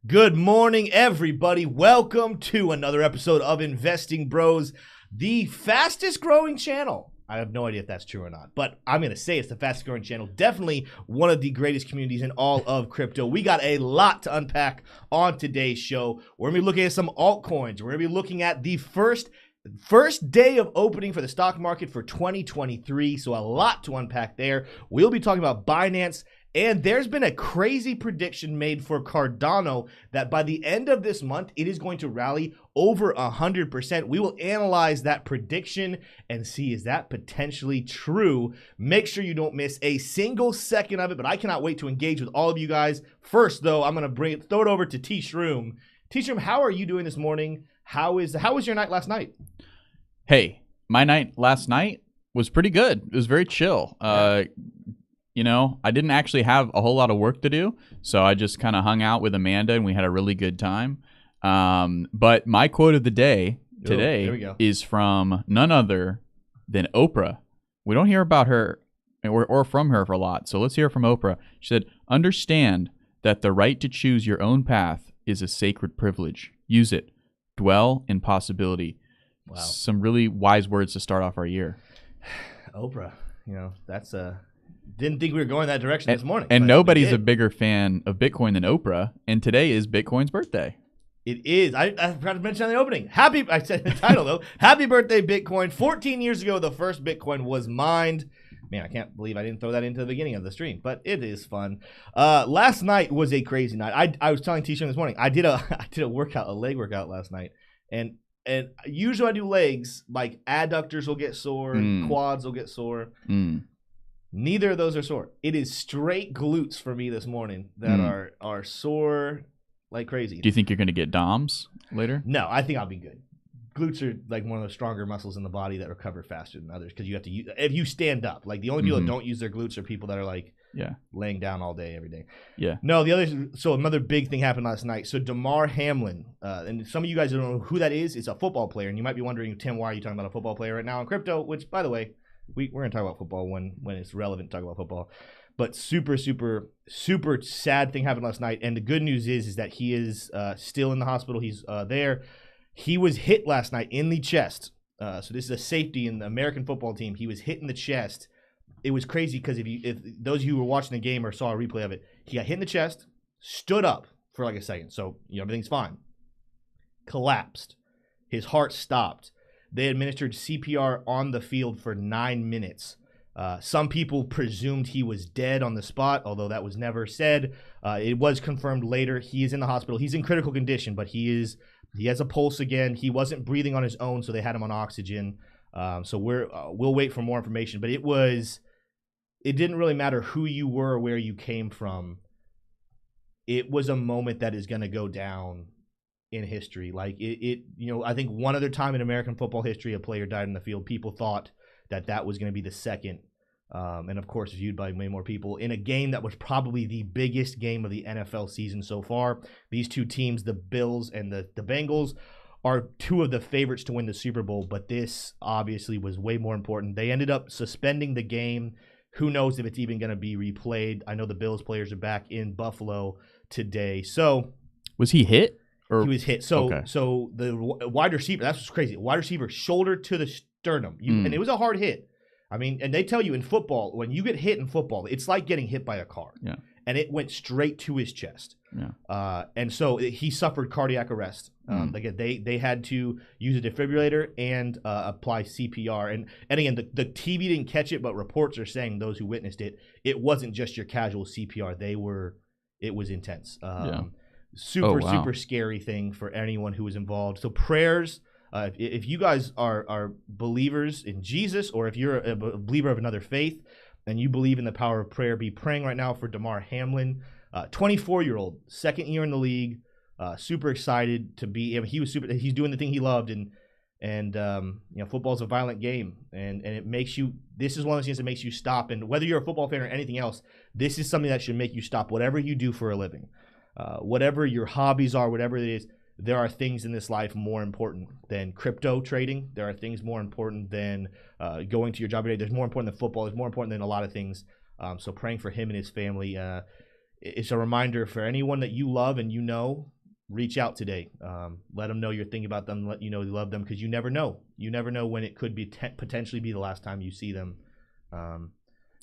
Good morning, everybody. Welcome to another episode of Investing Bros, the fastest growing channel. I have no idea if that's true or not, but I'm going to say it's the fastest growing channel. Definitely one of the greatest communities in all of crypto. We got a lot to unpack on today's show. We're going to be looking at some altcoins. We're going to be looking at the first day of opening for the stock market for 2023. So a lot to unpack there. We'll be talking about Binance. And there's been a crazy prediction made for Cardano that by the end of this month, it is going to rally over 100%. We will analyze that prediction and see, is that potentially true? Make sure you don't miss a single second of it, but I cannot wait to engage with all of you guys. First, though, I'm going to throw it over to T-Shroom. T-Shroom, how are you doing this morning? How was your night last night? Hey, my night last night was pretty good. It was very chill. You know, I didn't actually have a whole lot of work to do, so I just kind of hung out with Amanda, and we had a really good time. But my quote of the day today is from none other than Oprah. We don't hear about her or from her for a lot, so let's hear from Oprah. She said, "Understand that the right to choose your own path is a sacred privilege. Use it. Dwell in possibility." Wow. Some really wise words to start off our year. Oprah, you know, that's a... Didn't think we were going that direction this morning. And nobody's a bigger fan of Bitcoin than Oprah. And today is Bitcoin's birthday. It is. I forgot to mention on the opening. I said the title, though. Happy birthday, Bitcoin. 14 years ago, the first Bitcoin was mined. Man, I can't believe I didn't throw that into the beginning of the stream, but it is fun. Last night was a crazy night. I was telling T-Shirt this morning, I did a leg workout last night. And usually I do legs, like adductors will get sore, quads will get sore. Neither of those are sore. It is straight glutes for me this morning that are sore like crazy. Do you think you're going to get DOMs later? No, I think I'll be good. Glutes are like one of the stronger muscles in the body that recover faster than others because you have to use, if you stand up. Like the only people that don't use their glutes are people that are like laying down all day every day. Yeah. No, another big thing happened last night. So Damar Hamlin, and some of you guys don't know who that is. It's a football player, and you might be wondering, Tim, why are you talking about a football player right now in crypto? Which, by the way, we're going to talk about football when it's relevant to talk about football. But super, super, super sad thing happened last night. And the good news is that he is still in the hospital. He's there. He was hit last night in the chest. So this is a safety in the American football team. He was hit in the chest. It was crazy because if those of you who were watching the game or saw a replay of it, he got hit in the chest, stood up for like a second. So everything's fine. Collapsed. His heart stopped. They administered CPR on the field for 9 minutes. Some people presumed he was dead on the spot, although that was never said. It was confirmed later. He is in the hospital. He's in critical condition, but he has a pulse again. He wasn't breathing on his own, so they had him on oxygen. So we'll wait for more information. But it didn't really matter who you were or where you came from. It was a moment that is going to go down in history. Like I think one other time in American football history a player died in the field. People thought that was going to be the second, and of course viewed by many more people in a game that was probably the biggest game of the NFL season so far. These two teams, the Bills and the Bengals, are two of the favorites to win the Super Bowl, but this obviously was way more important. They ended up suspending the game. Who knows if it's even going to be replayed? I know the Bills players are back in Buffalo today. So was he hit? He was hit. So the wide receiver, that's what's crazy. Wide receiver, shoulder to the sternum. And it was a hard hit. I mean, and they tell you in football, when you get hit in football, it's like getting hit by a car. Yeah. And it went straight to his chest. Yeah. And so he suffered cardiac arrest. Again, they had to use a defibrillator and apply CPR. And again, the TV didn't catch it, but reports are saying, those who witnessed it, it wasn't just your casual CPR. It was intense. Super scary thing for anyone who was involved. So prayers, if you guys are believers in Jesus, or if you're a believer of another faith and you believe in the power of prayer, be praying right now for Damar Hamlin, 24-year-old, second year in the league, super excited to be. He's doing the thing he loved, and football's a violent game, and it makes you. This is one of those things that makes you stop. And whether you're a football fan or anything else, this is something that should make you stop whatever you do for a living. Whatever your hobbies are, whatever it is, there are things in this life more important than crypto trading. There are things more important than going to your job every day. There's more important than football. There's more important than a lot of things. So praying for him and his family. It's a reminder for anyone that you love and you know reach out today. Let them know you're thinking about them. Let you know you love them, because you never know. You never know when it could be potentially be the last time you see them.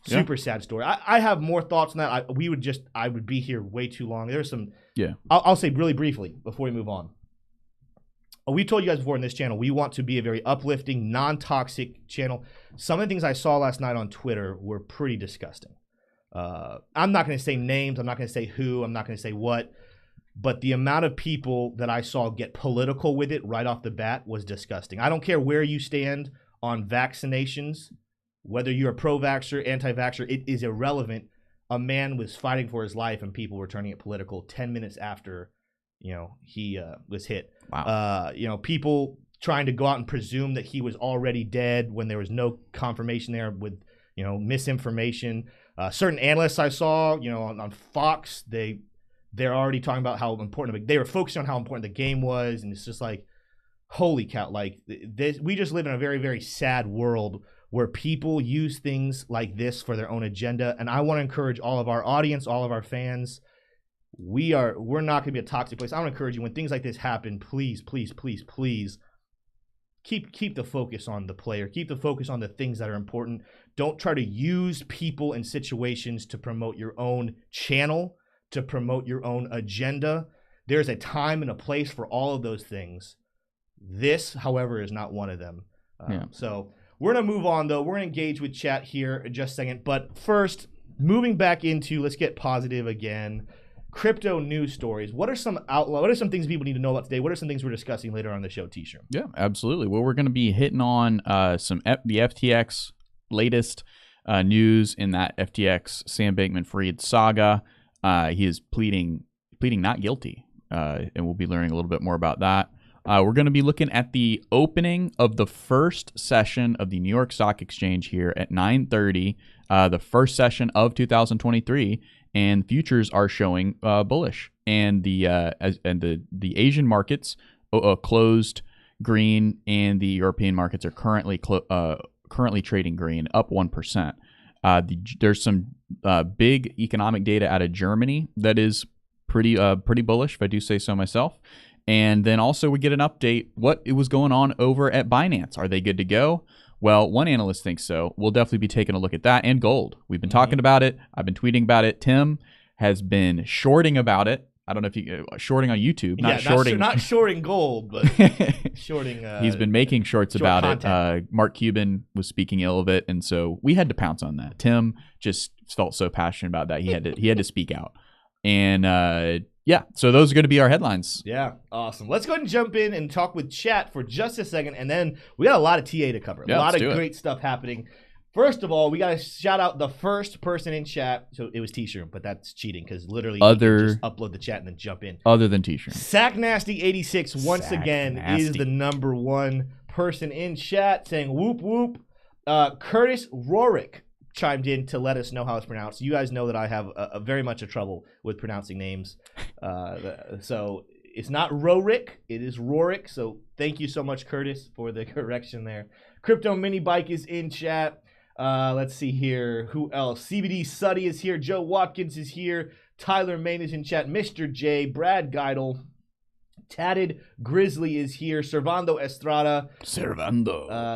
Super sad story. I have more thoughts on that. I would be here way too long. There's some. Yeah. I'll say really briefly before we move on. We told you guys before in this channel, we want to be a very uplifting, non-toxic channel. Some of the things I saw last night on Twitter were pretty disgusting. I'm not going to say names. I'm not going to say who. I'm not going to say what. But the amount of people that I saw get political with it right off the bat was disgusting. I don't care where you stand on vaccinations, whether you're a pro-vaxxer, anti-vaxxer, it is irrelevant. A man was fighting for his life and people were turning it political 10 minutes after, he was hit. Wow. People trying to go out and presume that he was already dead when there was no confirmation there with, misinformation. Certain analysts I saw, on Fox, they're already talking about how important they were focusing on how important the game was, and it's just like, holy cow! Like this, we just live in a very, very sad world where people use things like this for their own agenda. And I want to encourage all of our audience, all of our fans. We're not going to be a toxic place. I want to encourage you, when things like this happen, please, please, please, please keep the focus on the player. Keep the focus on the things that are important. Don't try to use people and situations to promote your own channel, to promote your own agenda. There's a time and a place for all of those things. This, however, is not one of them. So we're going to move on, though. We're going to engage with chat here in just a second. But first, moving back into, let's get positive again, crypto news stories. What are some things people need to know about today? What are some things we're discussing later on in the show, T-Shirt? Yeah, absolutely. Well, we're going to be hitting on the FTX latest news in that FTX Sam Bankman-Fried saga. He is pleading not guilty, and we'll be learning a little bit more about that. We're going to be looking at the opening of the first session of the New York Stock Exchange here at 9:30, the first session of 2023, and futures are showing bullish, and the Asian markets closed green, and the European markets are currently trading green, up 1%. There's some big economic data out of Germany that is pretty bullish, if I do say so myself. And then also we get an update what was going on over at Binance. Are they good to go? Well, one analyst thinks so. We'll definitely be taking a look at that, and gold. We've been talking about it. I've been tweeting about it. Tim has been shorting about it. I don't know if you shorting on YouTube, not shorting gold, but shorting. He's been making shorts about it. Mark Cuban was speaking ill of it, and so we had to pounce on that. Tim just felt so passionate about that he had to speak out, and so those are going to be our headlines. Yeah, awesome. Let's go ahead and jump in and talk with chat for just a second, and then we got a lot of TA to cover. A lot of great stuff happening. First of all, we got to shout out the first person in chat. So it was T-Shirt, but that's cheating because literally you can just upload the chat and then jump in. Other than T-Shirt. Sacknasty86 once again is the number one person in chat saying whoop whoop. Curtis Rorick chimed in to let us know how it's pronounced. You guys know that I have very much a trouble with pronouncing names. So it's not Rorick, it is Rorick. So thank you so much, Curtis, for the correction there. Crypto Mini Bike is in chat. Let's see here. Who else? CBD Suddy is here. Joe Watkins is here. Tyler Main is in chat. Mr. J. Brad Geidel. Tatted Grizzly is here. Servando Estrada.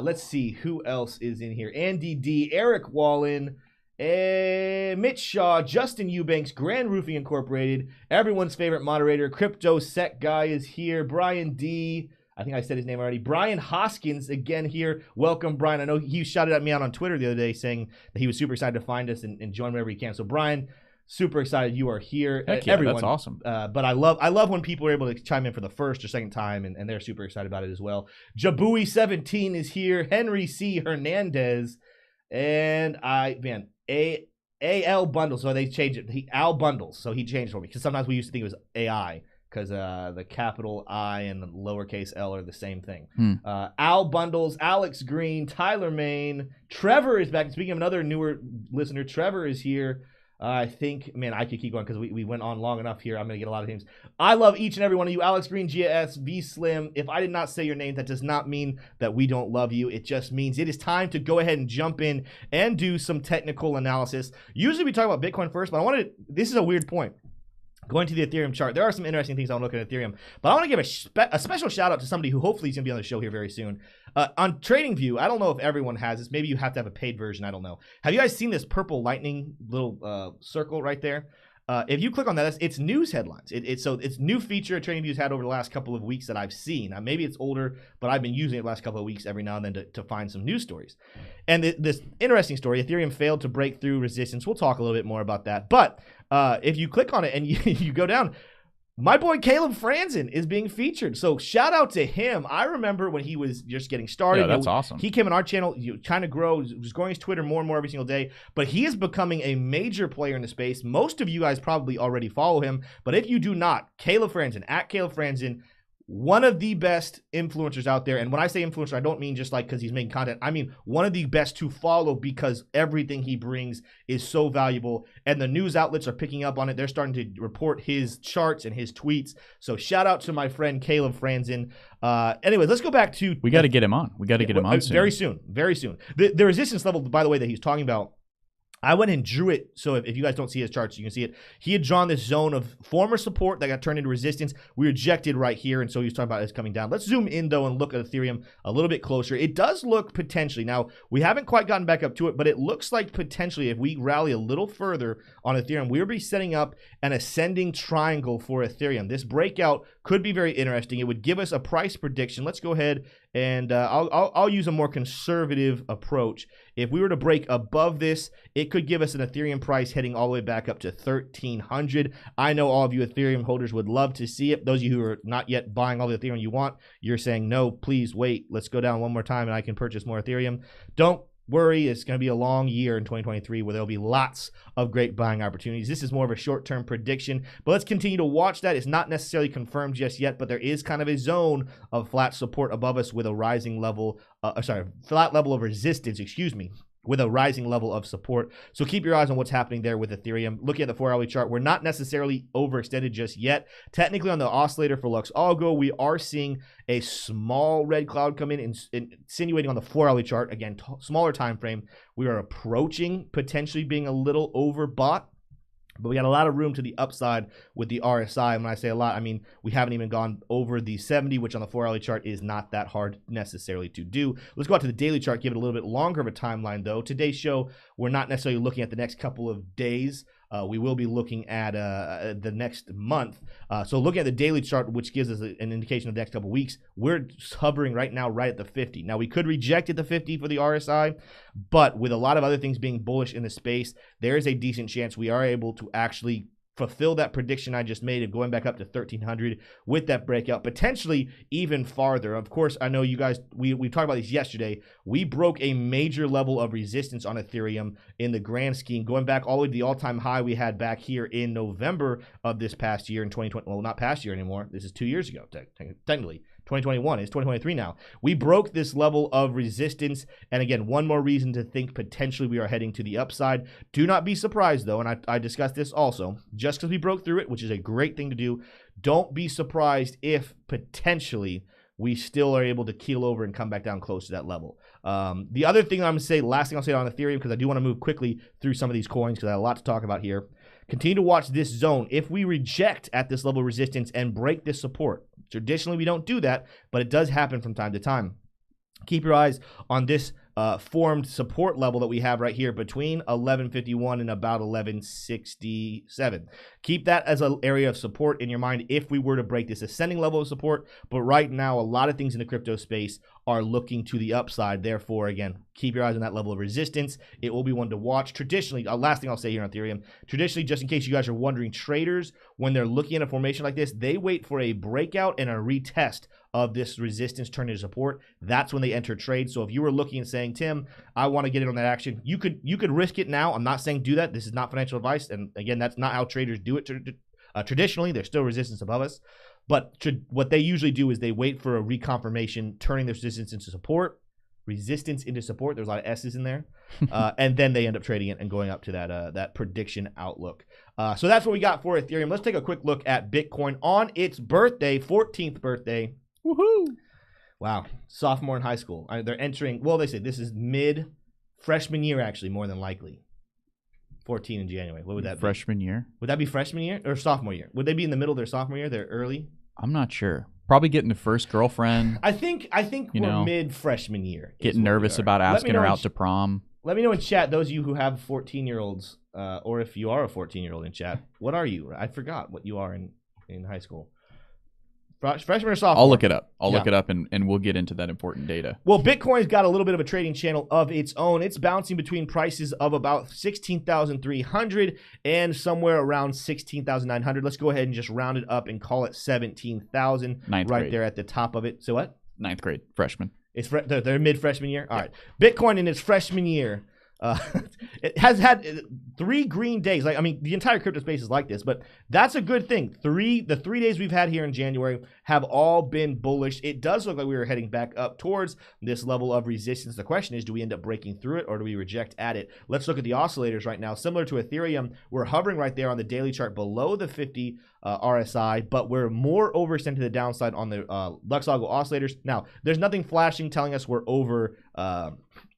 Let's see who else is in here. Andy D. Eric Wallen. Mitch Shaw. Justin Eubanks. Grand Roofing Incorporated. Everyone's favorite moderator. Crypto Sec Guy is here. Brian D. I think I said his name already. Brian Hoskins again here. Welcome, Brian. I know he shouted at me out on Twitter the other day saying that he was super excited to find us and join whenever he can. So, Brian, super excited you are here. Heck yeah, everyone, that's awesome. But I love when people are able to chime in for the first or second time, and they're super excited about it as well. Jabui17 is here. Henry C. Hernandez. And AL Bundles. So they changed it. Al Bundles. So he changed for me because sometimes we used to think it was AI. Because the capital I and the lowercase L are the same thing. Al Bundles, Alex Green, Tyler Main, Trevor is back. Speaking of another newer listener, Trevor is here. I think, man, I could keep going because we went on long enough here. I'm going to get a lot of names. I love each and every one of you. Alex Green, GS, V Slim. If I did not say your name, that does not mean that we don't love you. It just means it is time to go ahead and jump in and do some technical analysis. Usually we talk about Bitcoin first, but this is a weird point. Going to the Ethereum chart, there are some interesting things I want to look at Ethereum, but I want to give a special shout out to somebody who hopefully is going to be on the show here very soon. On TradingView, I don't know if everyone has this. Maybe you have to have a paid version. I don't know. Have you guys seen this purple lightning little circle right there? If you click on that, it's news headlines. It's new feature TradingView's had over the last couple of weeks that I've seen. Now, maybe it's older, but I've been using it the last couple of weeks every now and then to find some news stories. And this interesting story, Ethereum failed to break through resistance. We'll talk a little bit more about that. But if you click on it and you go down, my boy Caleb Franzen is being featured. So shout out to him. I remember when he was just getting started. Yeah, that's awesome. He came on our channel, kind of grow, was growing his Twitter more and more every single day. But he is becoming a major player in the space. Most of you guys probably already follow him. But if you do not, Caleb Franzen, at Caleb Franzen, one of the best influencers out there. And when I say influencer, I don't mean just like because he's making content. I mean one of the best to follow because everything he brings is so valuable. And the news outlets are picking up on it. They're starting to report his charts and his tweets. So shout out to my friend Caleb Franzen. Anyway, let's go back to... We got to get him on. We got to get him on soon. Very soon. Very soon. The resistance level, by the way, that he's talking about, I went and drew it, so if you guys don't see his charts, you can see it. He had drawn this zone of former support that got turned into resistance. We rejected right here, and so he was talking about it's coming down. Let's zoom in, though, and look at Ethereum a little bit closer. It does look potentially, now, we haven't quite gotten back up to it, but it looks like potentially if we rally a little further on Ethereum, we'll be setting up an ascending triangle for Ethereum. This breakout could be very interesting. It would give us a price prediction. Let's go ahead and I'll use a more conservative approach. If we were to break above this, it could give us an Ethereum price heading all the way back up to 1,300. I know all of you Ethereum holders would love to see it. Those of you who are not yet buying all the Ethereum you want, you're saying, no, please wait. Let's go down one more time and I can purchase more Ethereum. Don't worry, it's going to be a long year in 2023 where there'll be lots of great buying opportunities. This is more of a short-term prediction, but let's continue to watch that. It's not necessarily confirmed just yet, but there is kind of a zone of flat support above us with a rising level, flat level of resistance, with a rising level of support. So keep your eyes on what's happening there with Ethereum. Looking at the 4-hourly chart, we're not necessarily overextended just yet. Technically on the oscillator for Lux Algo, we are seeing a small red cloud come in, insinuating on the 4-hourly chart, again, smaller time frame. We are approaching potentially being a little overbought. But we got a lot of room to the upside with the RSI. And when I say a lot, I mean we haven't even gone over the 70, which on the 4-hourly chart is not that hard necessarily to do. Let's go out to the daily chart, give it a little bit longer of a timeline, though. Today's show, we're not necessarily looking at the next couple of days. We will be looking at the next month. So looking at the daily chart, which gives us an indication of the next couple of weeks, we're hovering right now right at the 50. Now, we could reject at the 50 for the RSI, but with a lot of other things being bullish in the space, there is a decent chance we are able to actually fulfill that prediction I just made of going back up to 1,300 with that breakout, potentially even farther. Of course, I know you guys, we talked about this yesterday. We broke a major level of resistance on Ethereum in the grand scheme, going back all the way to the all-time high we had back here in November of this past year in 2020. Well, not past year anymore. This is 2 years ago, technically. 2021 is 2023 now. We broke this level of resistance, and again, one more reason to think potentially we are heading to the upside. Do not be surprised, though, and I discussed this also, just because we broke through it, which is a great thing to do, don't be surprised if potentially we still are able to keel over and come back down close to that level. The other thing I'm going to say, last thing I'll say on Ethereum, because I do want to move quickly through some of these coins, because I have a lot to talk about here. Continue to watch this zone. If we reject at this level of resistance and break this support, traditionally we don't do that, but it does happen from time to time. Keep your eyes on this formed support level that we have right here between 1151 and about 1167. Keep that as an area of support in your mind if we were to break this ascending level of support. But right now, a lot of things in the crypto space are looking to the upside. Therefore, again, keep your eyes on that level of resistance. It will be one to watch. Traditionally, last thing I'll say here on Ethereum, traditionally, just in case you guys are wondering, traders, when they're looking at a formation like this, they wait for a breakout and a retest of this resistance turn into support. That's when they enter trade. So if you were looking and saying, Tim, I want to get in on that action, you could risk it now. I'm not saying do that. This is not financial advice. And again, that's not how traders do it. Traditionally, there's still resistance above us. But what they usually do is they wait for a reconfirmation, turning the resistance into support. Resistance into support. There's a lot of S's in there. And then they end up trading it and going up to that prediction outlook. So that's what we got for Ethereum. Let's take a quick look at Bitcoin on its birthday, 14th birthday. Woohoo! Wow. Sophomore in high school. They're entering, well, they say this is mid-freshman year, actually, more than likely. 14 in January. What would that freshman year? Would that be freshman year or sophomore year? Would they be in the middle of their sophomore year? They're early? I'm not sure. Probably getting the first girlfriend. I think we're mid freshman year. Getting nervous about asking her out to prom. Let me know in chat, those of you who have 14-year-olds, or if you are a 14-year-old in chat, what are you? I forgot what you are in high school. Freshman or sophomore? I'll look it up. I'll look it up, and we'll get into that important data. Well, Bitcoin's got a little bit of a trading channel of its own. It's bouncing between prices of about 16,300 and somewhere around 16,900. Let's go ahead and just round it up and call it 17,000 right there at the top of it. So what? 9th grade, freshman. It's they're mid-freshman year? All right. Bitcoin in its freshman year. It has had 3 green days. Like, I mean, the entire crypto space is like this, but that's a good thing. The 3 days we've had here in January have all been bullish. It does look like we were heading back up towards this level of resistance. The question is, do we end up breaking through it or do we reject at it? Let's look at the oscillators right now. Similar to Ethereum, we're hovering right there on the daily chart below the 50 RSI, but we're more overextended to the downside on the Luxembourg oscillators. Now, there's nothing flashing telling us we're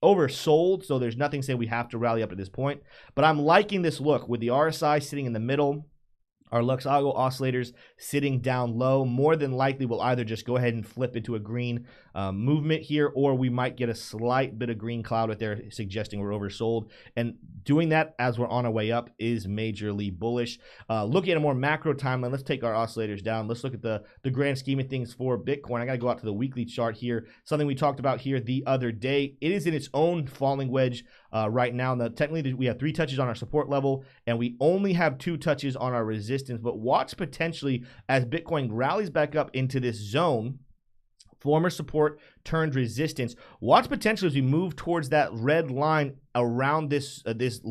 oversold, so there's nothing saying we have to rally up at this point. But I'm liking this look with the RSI sitting in the middle, our Luxembourg oscillators sitting down low. More than likely, we'll either just go ahead and flip into a green movement here, or we might get a slight bit of green cloud right there suggesting we're oversold. And doing that as we're on our way up is majorly bullish. Looking at a more macro timeline, let's take our oscillators down. Let's look at the grand scheme of things for Bitcoin. I got to go out to the weekly chart here. Something we talked about here the other day. It is in its own falling wedge right now. Now, technically, we have 3 touches on our support level, and we only have 2 touches on our resistance. But watch potentially as Bitcoin rallies back up into this zone, former support turned resistance. Watch potentially as we move towards that red line around this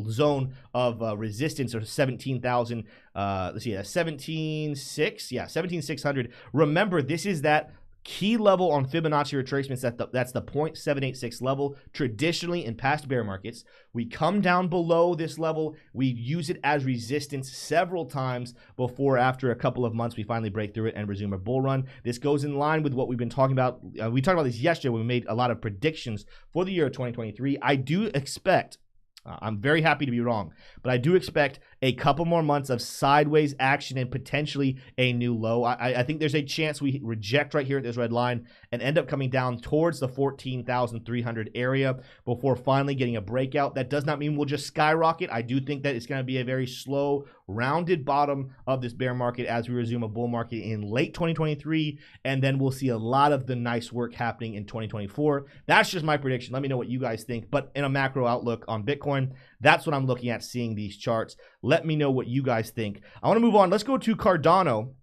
zone of resistance of 17,000. Let's see, 17,600. Yeah, 17,600. Remember, this is that key level on Fibonacci retracements. That's the 0.786 level. Traditionally, in past bear markets, we come down below this level. We use it as resistance several times before, after a couple of months, we finally break through it and resume a bull run. This goes in line with what we've been talking about. We talked about this yesterday when we made a lot of predictions for the year of 2023. I do expect, I'm very happy to be wrong, but I do expect a couple more months of sideways action and potentially a new low. I think there's a chance we reject right here at this red line and end up coming down towards the 14,300 area before finally getting a breakout. That does not mean we'll just skyrocket. I do think that it's going to be a very slow, rounded bottom of this bear market as we resume a bull market in late 2023, and then we'll see a lot of the nice work happening in 2024. That's just my prediction. Let me know what you guys think. But in a macro outlook on Bitcoin, that's what I'm looking at, seeing these charts. Let me know what you guys think. I want to move on. Let's go to Cardano.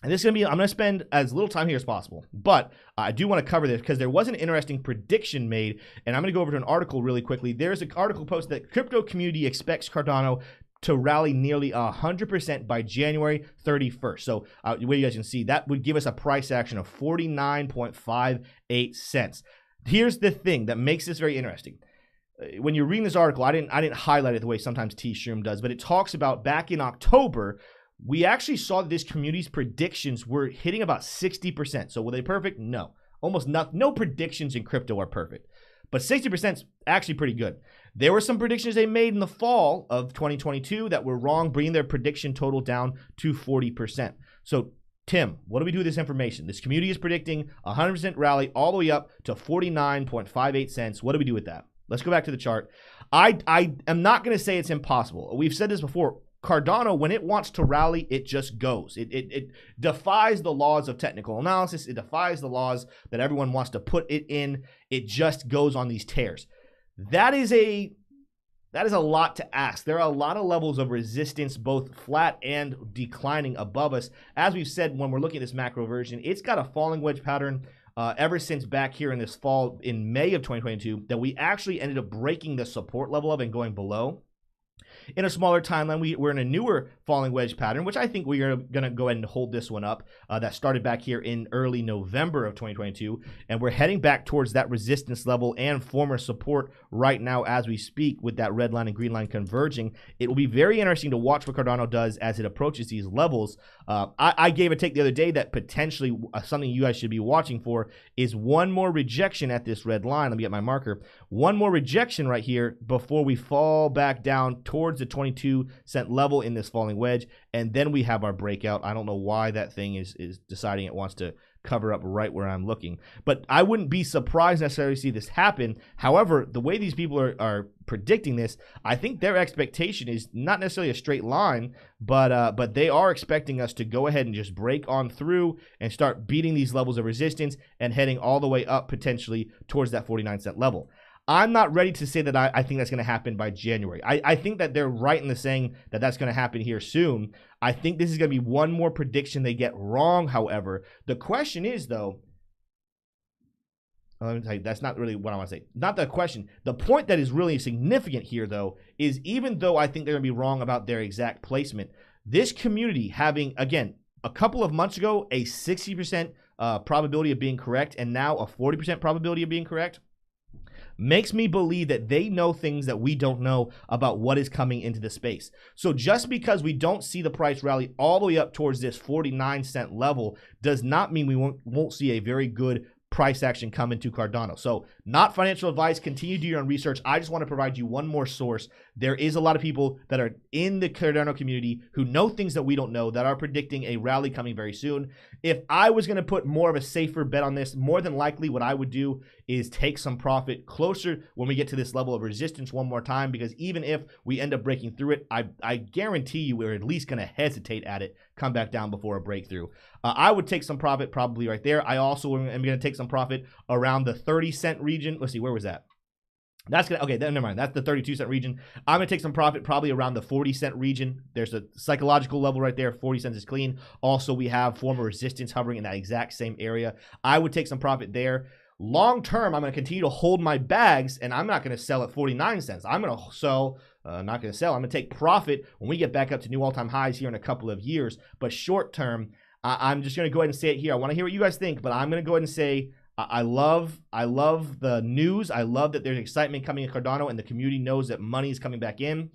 And this is going to be, I'm going to spend as little time here as possible. But I do want to cover this because there was an interesting prediction made. And I'm going to go over to an article really quickly. There's an article posted that crypto community expects Cardano to rally nearly 100% by January 31st. So where you guys can see, that would give us a price action of 49.58 cents. Here's the thing that makes this very interesting. When you're reading this article, I didn't highlight it the way sometimes T-Shroom does, but it talks about back in October, we actually saw that this community's predictions were hitting about 60%. So were they perfect? No. Almost no predictions in crypto are perfect. But 60% is actually pretty good. There were some predictions they made in the fall of 2022 that were wrong, bringing their prediction total down to 40%. So, Tim, what do we do with this information? This community is predicting 100% rally all the way up to 49.58 cents. What do we do with that? Let's go back to the chart. I am not going to say it's impossible. We've said this before. Cardano, when it wants to rally, it just goes. It defies the laws of technical analysis. It defies the laws that everyone wants to put it in. It just goes on these tears. That is a lot to ask. There are a lot of levels of resistance, both flat and declining above us. As we've said, when we're looking at this macro version, it's got a falling wedge pattern ever since back here in this fall in May of 2022 that we actually ended up breaking the support level of and going below. In a smaller timeline, we're in a newer falling wedge pattern, which I think we are going to go ahead and hold this one up. That started back here in early November of 2022, and we're heading back towards that resistance level and former support right now as we speak, with that red line and green line converging. It will be very interesting to watch what Cardano does as it approaches these levels. I gave a take the other day that potentially something you guys should be watching for is one more rejection at this red line. Let me get my marker. One more rejection right here before we fall back down towards towards the 22-cent level in this falling wedge, and then we have our breakout. I don't know why that thing is deciding it wants to cover up right where I'm looking. But I wouldn't be surprised necessarily to see this happen. However, the way these people are predicting this, I think their expectation is not necessarily a straight line, but they are expecting us to go ahead and just break on through and start beating these levels of resistance and heading all the way up potentially towards that 49-cent level. I'm not ready to say that I think that's going to happen by January. I think that they're right in the saying that that's going to happen here soon. I think this is going to be one more prediction they get wrong, however. The question is, though, let me tell you, that's not really what I want to say. Not the question. The point that is really significant here, though, is even though I think they're going to be wrong about their exact placement, this community having, again, a couple of months ago, a 60% probability of being correct, and now a 40% probability of being correct, makes me believe that they know things that we don't know about what is coming into the space. So just because we don't see the price rally all the way up towards this 49-cent level does not mean we won't see a very good price action come into Cardano. So not financial advice. Continue to do your own research. I just want to provide you one more source. There is a lot of people that are in the Cardano community who know things that we don't know, that are predicting a rally coming very soon. If I was going to put more of a safer bet on this, more than likely what I would do is take some profit closer when we get to this level of resistance one more time, because even if we end up breaking through it, I guarantee you we're at least going to hesitate at it, come back down before a breakthrough. I would take some profit probably right there. I also am going to take some profit around the 30-cent region. Let's see, where was that? That's going to, okay, never mind. That's the 32-cent region. I'm going to take some profit probably around the 40-cent region. There's a psychological level right there. 40 cents is clean. Also, we have former resistance hovering in that exact same area. I would take some profit there. Long term, I'm going to continue to hold my bags, and I'm not going to sell at 49 cents. I'm going to sell, not going to sell. I'm going to take profit when we get back up to new all-time highs here in a couple of years. But short term, I'm just going to go ahead and say it here. I want to hear what you guys think, but I'm going to go ahead and say I love the news. I love that there's excitement coming in Cardano, and the community knows that money is coming back in.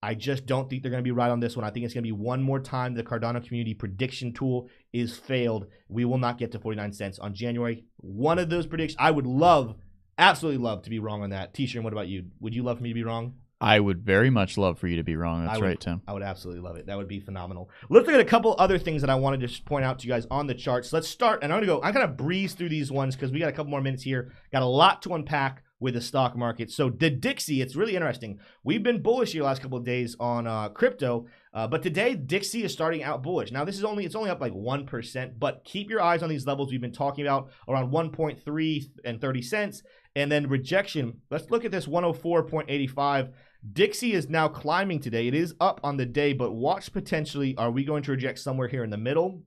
I just don't think they're going to be right on this one. I think it's going to be one more time the Cardano community prediction tool is failed. We will not get to 49 cents on January. One of those predictions, I would love, absolutely love to be wrong on that. T-Shirt, what about you? Would you love for me to be wrong? I would very much love for you to be wrong. That's right, Tim. I would absolutely love it. That would be phenomenal. Let's look at a couple other things that I wanted to just point out to you guys on the charts. Let's start, and I'm going to breeze through these ones because we got a couple more minutes here. Got a lot to unpack with the stock market. So the Dixie, it's really interesting. We've been bullish here the last couple of days on crypto, but today Dixie is starting out bullish. Now this is it's only up like 1%, but keep your eyes on these levels we've been talking about around 1.3 and 30 cents, and then rejection. Let's look at this 104.85. Dixie is now climbing today. It is up on the day, but watch potentially. Are we going to reject somewhere here in the middle?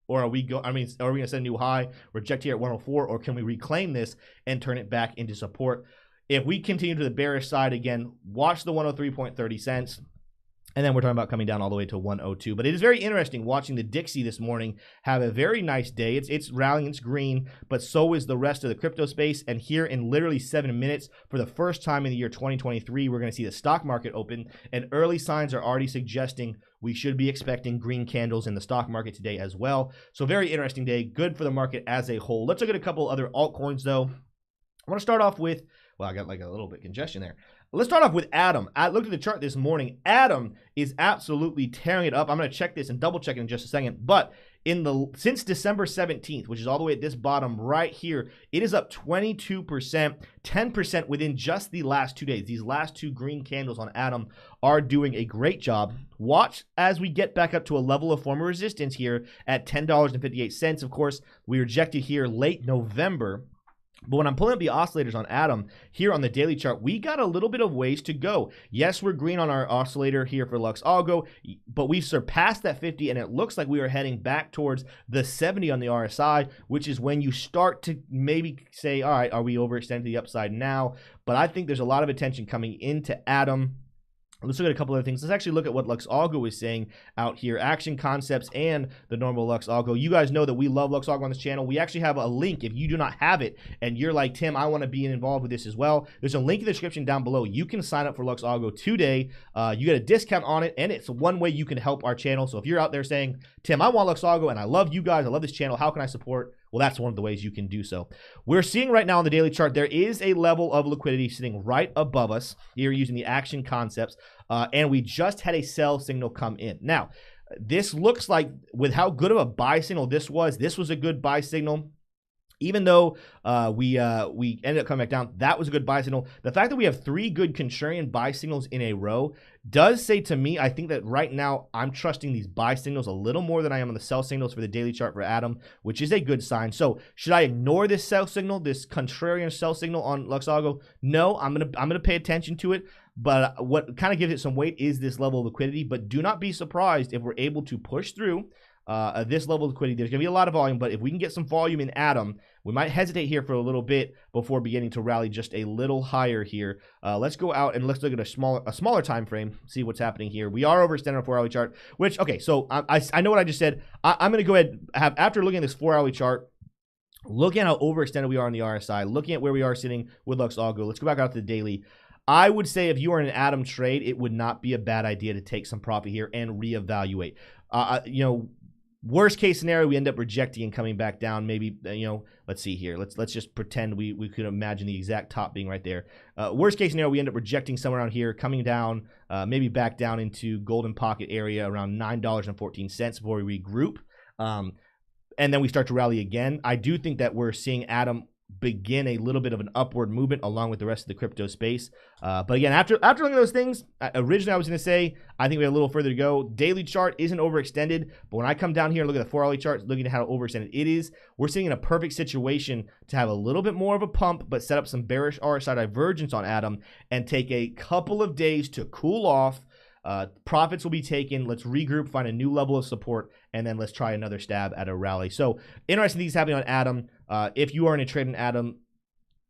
Or are we going to set a new high, reject here at 104, or can we reclaim this and turn it back into support? If we continue to the bearish side again, watch the 103.30 cents. And then we're talking about coming down all the way to 102. But it is very interesting watching the Dixie this morning have a very nice day. It's rallying, it's green, but so is the rest of the crypto space. And here in literally 7 minutes, for the first time in the year 2023, we're going to see the stock market open. And early signs are already suggesting we should be expecting green candles in the stock market today as well. So very interesting day. Good for the market as a whole. Let's look at a couple other altcoins, though. I want to start off with, well, I got like a little bit of congestion there. Let's start off with Atom. I looked at the chart this morning. Atom is absolutely tearing it up. I'm going to check this and double check it in just a second. But since December 17th, which is all the way at this bottom right here, it is up 22%, 10% within just the last 2 days. These last two green candles on Atom are doing a great job. Watch as we get back up to a level of former resistance here at $10.58. Of course, we rejected here late November. But when I'm pulling up the oscillators on Atom here on the daily chart, we got a little bit of ways to go. Yes, we're green on our oscillator here for Lux Algo, but we surpassed that 50, and it looks like we are heading back towards the 70 on the RSI, which is when you start to maybe say, all right, are we overextended to the upside now? But I think there's a lot of attention coming into Atom. Let's look at a couple other things. Let's actually look at what Lux Algo is saying out here. Action Concepts and the normal Lux Algo. You guys know that we love Lux Algo on this channel. We actually have a link. If you do not have it and you're like, Tim, I want to be involved with this as well, there's a link in the description down below. You can sign up for Lux Algo today. You get a discount on it, and it's one way you can help our channel. So if you're out there saying, Tim, I want Lux Algo, and I love you guys, I love this channel, how can I support? Well, that's one of the ways you can do so. We're seeing right now on the daily chart, there is a level of liquidity sitting right above us here using the Action Concepts. and we just had a sell signal come in. Now, this looks like, with how good of a buy signal this was a good buy signal. Even though we ended up coming back down, that was a good buy signal. The fact that we have 3 good contrarian buy signals in a row does say to me, I think that right now I'm trusting these buy signals a little more than I am on the sell signals for the daily chart for Adam, which is a good sign. So should I ignore this sell signal, this contrarian sell signal on Luxago? No, I'm gonna pay attention to it. But what kind of gives it some weight is this level of liquidity. But do not be surprised if we're able to push through this level of liquidity. There's going to be a lot of volume, but if we can get some volume in Adam, we might hesitate here for a little bit before beginning to rally just a little higher here. Let's go out and let's look at a smaller time frame, see what's happening here. We are overextended on a 4-hourly chart, which, okay, so I know what I just said. I'm going to go ahead, after looking at this 4-hourly chart, looking at how overextended we are on the RSI, looking at where we are sitting with Luxago, let's go back out to the daily. I would say if you are in an Adam trade, it would not be a bad idea to take some profit here and reevaluate. You know, worst case scenario, we end up rejecting and coming back down. Maybe, you know, let's see here. Let's just pretend we could imagine the exact top being right there. Worst case scenario, we end up rejecting somewhere around here, coming down, maybe back down into golden pocket area around $9.14 before we regroup. And then we start to rally again. I do think that we're seeing Adam begin a little bit of an upward movement along with the rest of the crypto space. But again, after looking at those things, originally I was going to say, I think we have a little further to go. Daily chart isn't overextended, but when I come down here and look at the 4-hourly chart, looking at how overextended it is, we're seeing in a perfect situation to have a little bit more of a pump, but set up some bearish RSI divergence on Adam and take a couple of days to cool off. Profits will be taken. Let's regroup, find a new level of support, and then let's try another stab at a rally. So interesting things happening on Adam. If you are in a trade in Adam,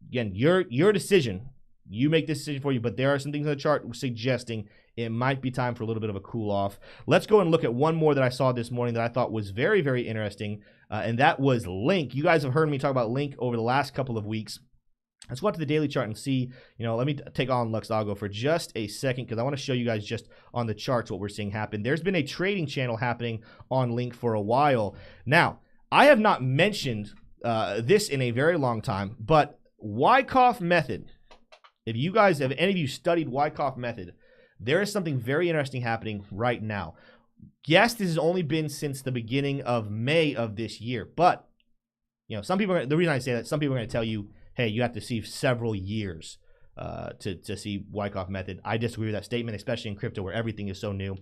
again, your decision. You make this decision for you, but there are some things on the chart suggesting it might be time for a little bit of a cool off. Let's go and look at one more that I saw this morning that I thought was very, very interesting, and that was Link. You guys have heard me talk about Link over the last couple of weeks. Let's go out to the daily chart and see, you know, let me take on Luxago for just a second because I want to show you guys just on the charts what we're seeing happen. There's been a trading channel happening on Link for a while. Now, I have not mentioned this in a very long time, but Wyckoff method, if you guys, have any of you studied Wyckoff method, there is something very interesting happening right now. Yes, this has only been since the beginning of May of this year, but, you know, some people, the reason I say that, some people are going to tell you, hey, you have to see several years to see Wyckoff method. I disagree with that statement, especially in crypto where everything is so new.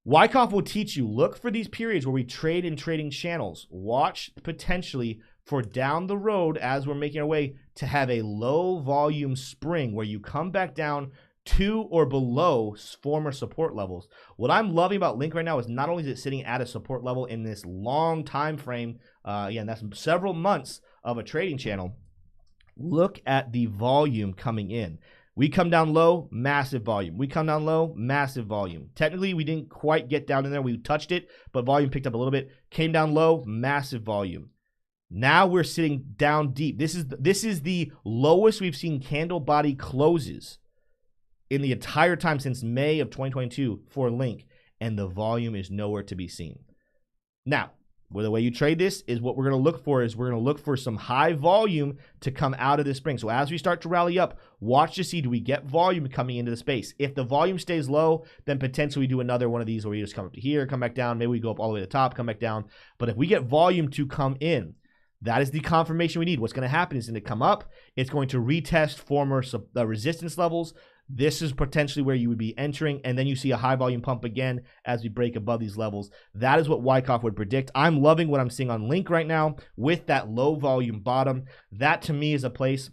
Wyckoff will teach you, look for these periods where we trade in trading channels. Watch potentially for down the road as we're making our way to have a low volume spring where you come back down to or below former support levels. What I'm loving about Link right now is not only is it sitting at a support level in this long time frame, again, that's several months of a trading channel. Look at the volume coming in. We come down low, massive volume. We come down low, massive volume. Technically, we didn't quite get down in there. We touched it, but volume picked up a little bit. Came down low, massive volume. Now we're sitting down deep. This is the lowest we've seen candle body closes in the entire time since May of 2022 for Link, and the volume is nowhere to be seen. Now, well, the way you trade this is what we're going to look for is we're going to look for some high volume to come out of this spring. So as we start to rally up, watch to see, do we get volume coming into the space? If the volume stays low, then potentially we do another one of these where we just come up to here, come back down. Maybe we go up all the way to the top, come back down. But if we get volume to come in, that is the confirmation we need. What's going to happen is going to come up. It's going to retest former resistance levels. This is potentially where you would be entering, and then you see a high volume pump again as we break above these levels. That is what Wyckoff would predict. I'm loving what I'm seeing on Link right now with that low volume bottom. That to me is a place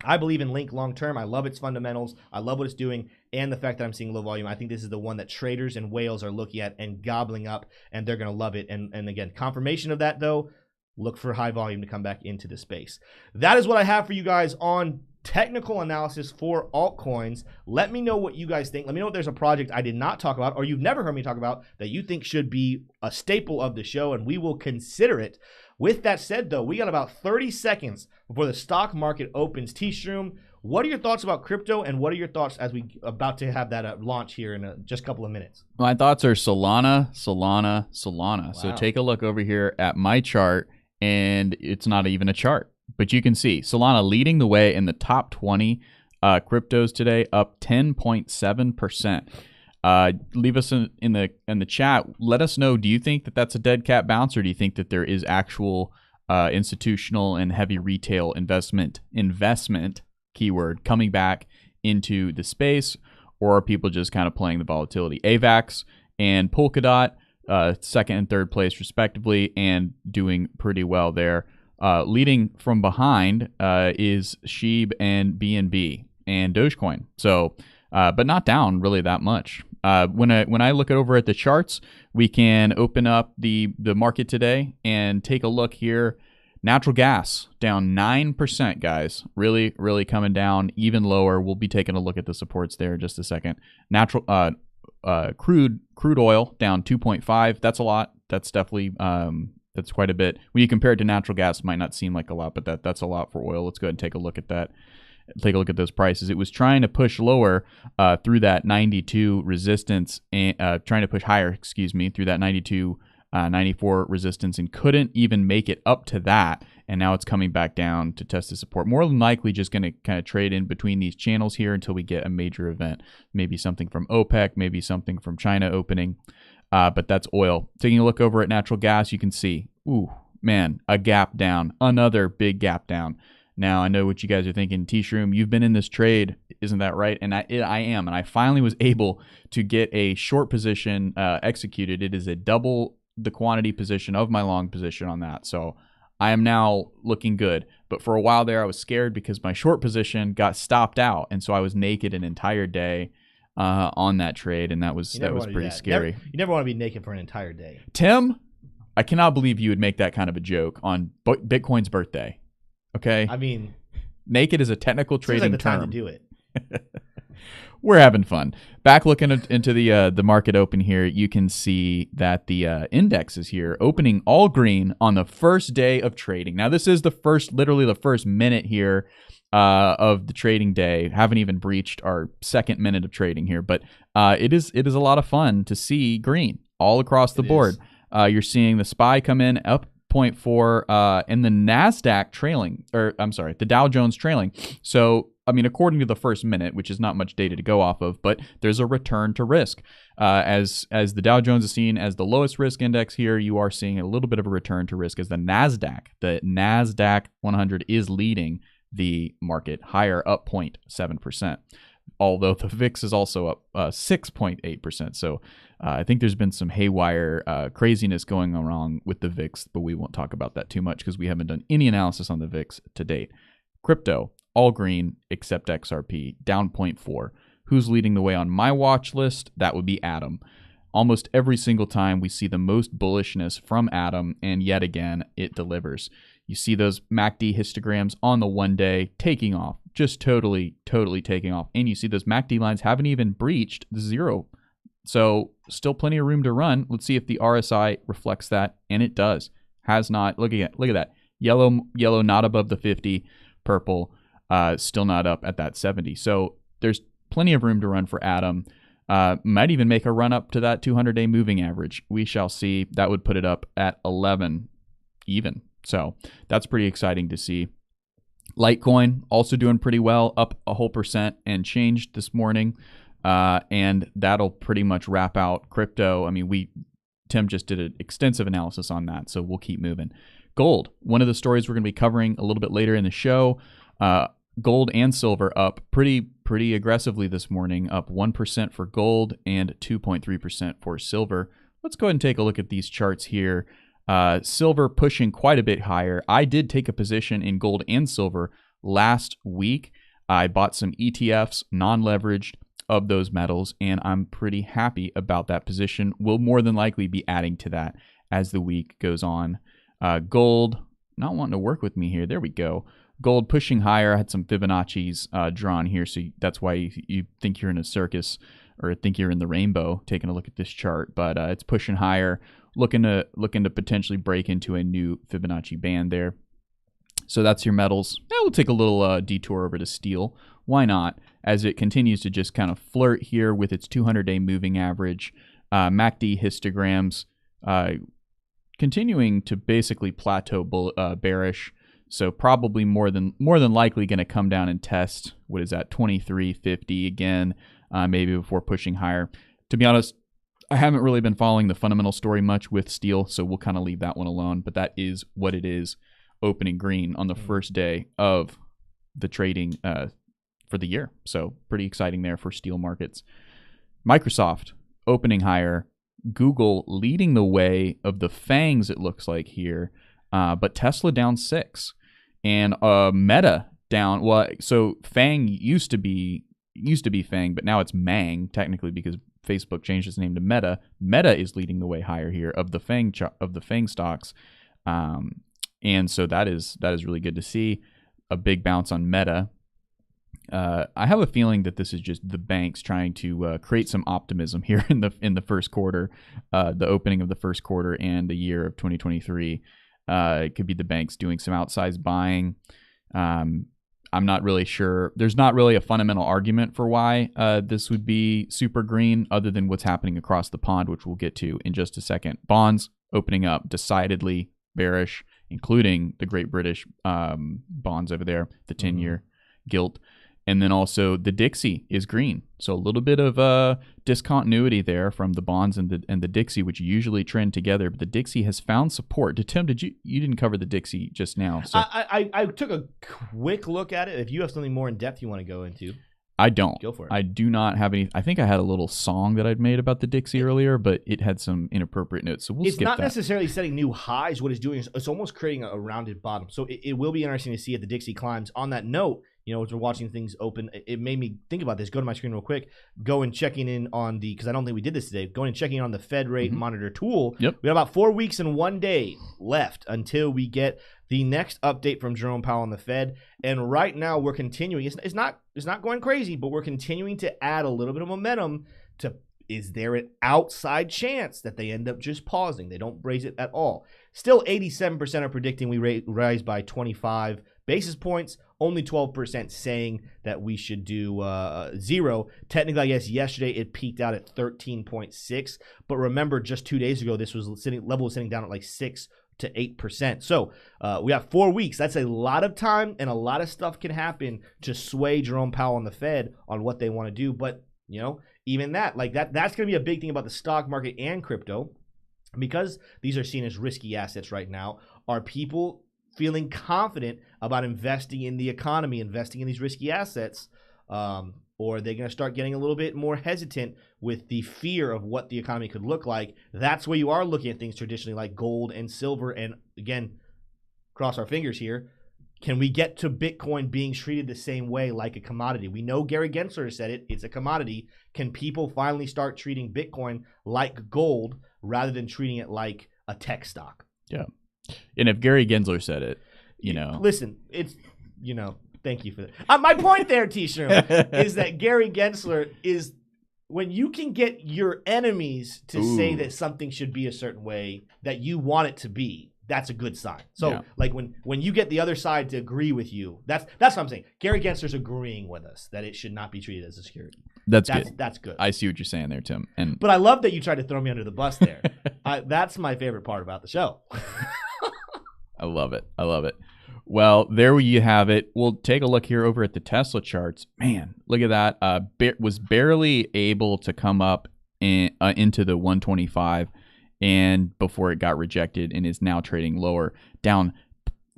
I believe in Link long term. I love its fundamentals. I love what it's doing, and the fact that I'm seeing low volume. I think this is the one that traders and whales are looking at and gobbling up, and they're going to love it. And again, confirmation of that though, look for high volume to come back into the space. That is what I have for you guys on technical analysis for altcoins. Let me know what you guys think. Let me know if there's a project I did not talk about or you've never heard me talk about that you think should be a staple of the show, and we will consider it. With that said, though, we got about 30 seconds before the stock market opens. T-Shroom, what are your thoughts about crypto, and what are your thoughts as we about to have that launch here in just a couple of minutes? My thoughts are Solana, Solana, Solana. Wow. So take a look over here at my chart, and it's not even a chart. But you can see Solana leading the way in the top 20 Cryptos today up 10.7%. Leave us in the chat. Let us know. Do you think that that's a dead cat bounce, or do you think that there is actual institutional and heavy retail investment keyword coming back into the space, or are people just kind of playing the volatility? AVAX and Polkadot, second and third place respectively, and doing pretty well there. Leading from behind is Sheeb and BNB and Dogecoin. So, but not down really that much. When I look over at the charts, we can open up the market today and take a look here. Natural gas down 9%, guys. Really, really coming down even lower. We'll be taking a look at the supports there in just a second. Crude oil down 2.5. That's a lot. That's definitely that's quite a bit. When you compare it to natural gas, it might not seem like a lot, but that's a lot for oil. Let's go ahead and take a look at that. Take a look at those prices. It was trying to push lower through that 92 resistance, and trying to push higher, through that 92, 94 resistance, and couldn't even make it up to that. And now it's coming back down to test the support. More than likely just going to kind of trade in between these channels here until we get a major event. Maybe something from OPEC, maybe something from China opening. But that's oil. Taking a look over at natural gas, you can see, ooh, man, a gap down. Another big gap down. Now, I know what you guys are thinking. T-Shroom, you've been in this trade, isn't that right? And I am. And I finally was able to get a short position executed. It is a double the quantity position of my long position on that. So I am now looking good. But for a while there, I was scared because my short position got stopped out. And so I was naked an entire day on that trade. And that was pretty scary. You never want to be naked for an entire day. Tim, I cannot believe you would make that kind of a joke on Bitcoin's birthday. Okay. I mean, naked is a technical trading like the term. Time to do it. We're having fun. Back looking into the market open here, you can see that the index is here, opening all green on the first day of trading. Now, this is literally the first minute here of the trading day. Haven't even breached our second minute of trading here, but it is a lot of fun to see green all across the board. You're seeing the SPY come in up 0.4 and the NASDAQ trailing, the Dow Jones trailing. So, I mean, according to the first minute, which is not much data to go off of, but there's a return to risk. As the Dow Jones is seen as the lowest risk index here, you are seeing a little bit of a return to risk as the NASDAQ 100 is leading the market higher, up 0.7%. Although the VIX is also up 6.8%. So I think there's been some haywire craziness going on with the VIX, but we won't talk about that too much because we haven't done any analysis on the VIX to date. Crypto, all green except XRP, down 0.4. Who's leading the way on my watch list? That would be Atom. Almost every single time we see the most bullishness from Atom, and yet again, it delivers. You see those MACD histograms on the 1 day taking off, just totally taking off. And you see those MACD lines haven't even breached the zero. So still plenty of room to run. Let's see if the RSI reflects that, and it does. Has not. Look at that. Yellow not above the 50, purple still not up at that 70. So there's plenty of room to run for Atom. Might even make a run up to that 200-day moving average. We shall see. That would put it up at 11 even. So that's pretty exciting to see. Litecoin also doing pretty well, up a whole % and changed this morning. And that'll pretty much wrap out crypto. I mean, Tim just did an extensive analysis on that, so we'll keep moving. Gold, one of the stories we're going to be covering a little bit later in the show. Gold and silver up pretty aggressively this morning, up 1% for gold and 2.3% for silver. Let's go ahead and take a look at these charts here. Silver pushing quite a bit higher. I did take a position in gold and silver last week. I bought some ETFs, non-leveraged, of those metals, and I'm pretty happy about that position. We'll more than likely be adding to that as the week goes on. Gold, not wanting to work with me here. There we go. Gold pushing higher. I had some Fibonacci's drawn here, so that's why you think you're in a circus or think you're in the rainbow taking a look at this chart. But it's pushing higher, looking to potentially break into a new Fibonacci band there. So that's your metals. Now we'll take a little detour over to steel. Why not? As it continues to just kind of flirt here with its 200-day moving average. MACD histograms continuing to basically plateau bearish. So probably more than likely going to come down and test, what is that, 23.50 again, maybe before pushing higher. To be honest, I haven't really been following the fundamental story much with steel, so we'll kind of leave that one alone. But that is what it is, opening green on the first day of the trading for the year. So pretty exciting there for steel markets. Microsoft opening higher. Google leading the way of the fangs, it looks like here. But Tesla down 6. And Meta down. Well, so Fang used to be Fang, but now it's Mang, technically, because Facebook changed its name to Meta. Meta is leading the way higher here of the Fang stocks. And so that is really good to see. A big bounce on Meta. I have a feeling that this is just the banks trying to create some optimism here in the first quarter, the opening of the first quarter and the year of 2023. It could be the banks doing some outsized buying. I'm not really sure. There's not really a fundamental argument for why this would be super green other than what's happening across the pond, which we'll get to in just a second. Bonds opening up decidedly bearish, including the Great British bonds over there, the 10-year gilt. And then also the Dixie is green. So a little bit of discontinuity there from the bonds and the Dixie, which usually trend together. But the Dixie has found support. Tim, you didn't cover the Dixie just now. So I took a quick look at it. If you have something more in depth you want to go into. I don't. Go for it. I do not have any. I think I had a little song that I'd made about the Dixie earlier, but it had some inappropriate notes. So we'll skip that. It's not necessarily setting new highs. What it's doing is it's almost creating a rounded bottom. So it will be interesting to see if the Dixie climbs. On that note, as we're watching things open, it made me think about this. Go to my screen real quick. Go and checking in on because I don't think we did this today. Going and checking on the Fed rate monitor tool. Yep. We have about 4 weeks and 1 day left until we get the next update from Jerome Powell on the Fed. And right now we're continuing. It's not going crazy, but we're continuing to add a little bit of momentum to. Is there an outside chance that they end up just pausing? They don't raise it at all. Still, 87% are predicting we rise by 25 basis points. Only 12% saying that we should do 0. Technically, I guess yesterday it peaked out at 13.6. But remember, just 2 days ago, this was sitting down at like 6 to 8%. So we have 4 weeks. That's a lot of time, and a lot of stuff can happen to sway Jerome Powell and the Fed on what they want to do. But even that's going to be a big thing about the stock market and crypto, because these are seen as risky assets right now. Are people feeling confident about investing in the economy, investing in these risky assets, or are they going to start getting a little bit more hesitant with the fear of what the economy could look like? That's where you are looking at things traditionally like gold and silver. And again, cross our fingers here. Can we get to Bitcoin being treated the same way like a commodity? We know Gary Gensler said it. It's a commodity. Can people finally start treating Bitcoin like gold rather than treating it like a tech stock? Yeah. And if Gary Gensler said it, Listen, it's, thank you for that. My point there, T-Shroom, is that Gary Gensler is, when you can get your enemies to say that something should be a certain way that you want it to be, that's a good sign. So, when you get the other side to agree with you, that's what I'm saying. Gary Gensler's agreeing with us that it should not be treated as a security. That's good. That's good. I see what you're saying there, Tim. But I love that you tried to throw me under the bus there. That's my favorite part about the show. I love it. Well, there you have it. We'll take a look here over at the Tesla charts. Man, look at that. Was barely able to come up into the 125 and before it got rejected, and is now trading lower, down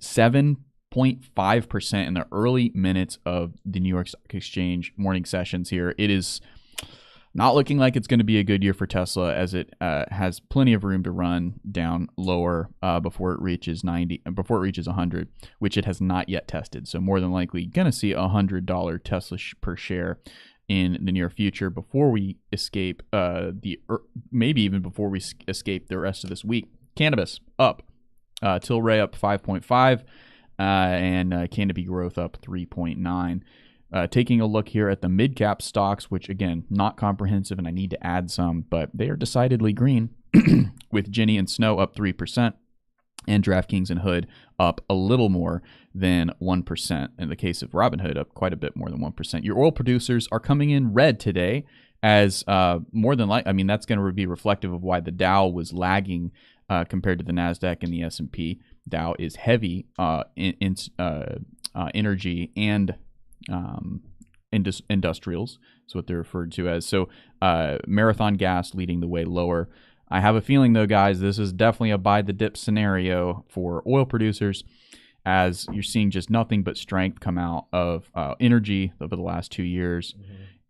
7.5% in the early minutes of the New York Stock Exchange morning sessions here. It is not looking like it's going to be a good year for Tesla, as it has plenty of room to run down lower before it reaches 100, which it has not yet tested. So more than likely going to see $100 Tesla per share in the near future before we escape maybe even before we escape the rest of this week. Cannabis up, Tilray up 5.5, and Canopy growth up 3.9. Taking a look here at the mid-cap stocks, which again, not comprehensive, and I need to add some, but they are decidedly green, with Ginny and Snow up 3%, and DraftKings and Hood up a little more than 1%. In the case of Robinhood, up quite a bit more than 1%. Your oil producers are coming in red today, as more than likely, that's going to be reflective of why the Dow was lagging compared to the NASDAQ and the S&P. DAO is heavy in energy and industrials. That's what they're referred to as. So Marathon Gas leading the way lower. I have a feeling, though, guys, this is definitely a buy the dip scenario for oil producers, as you're seeing just nothing but strength come out of energy over the last 2 years.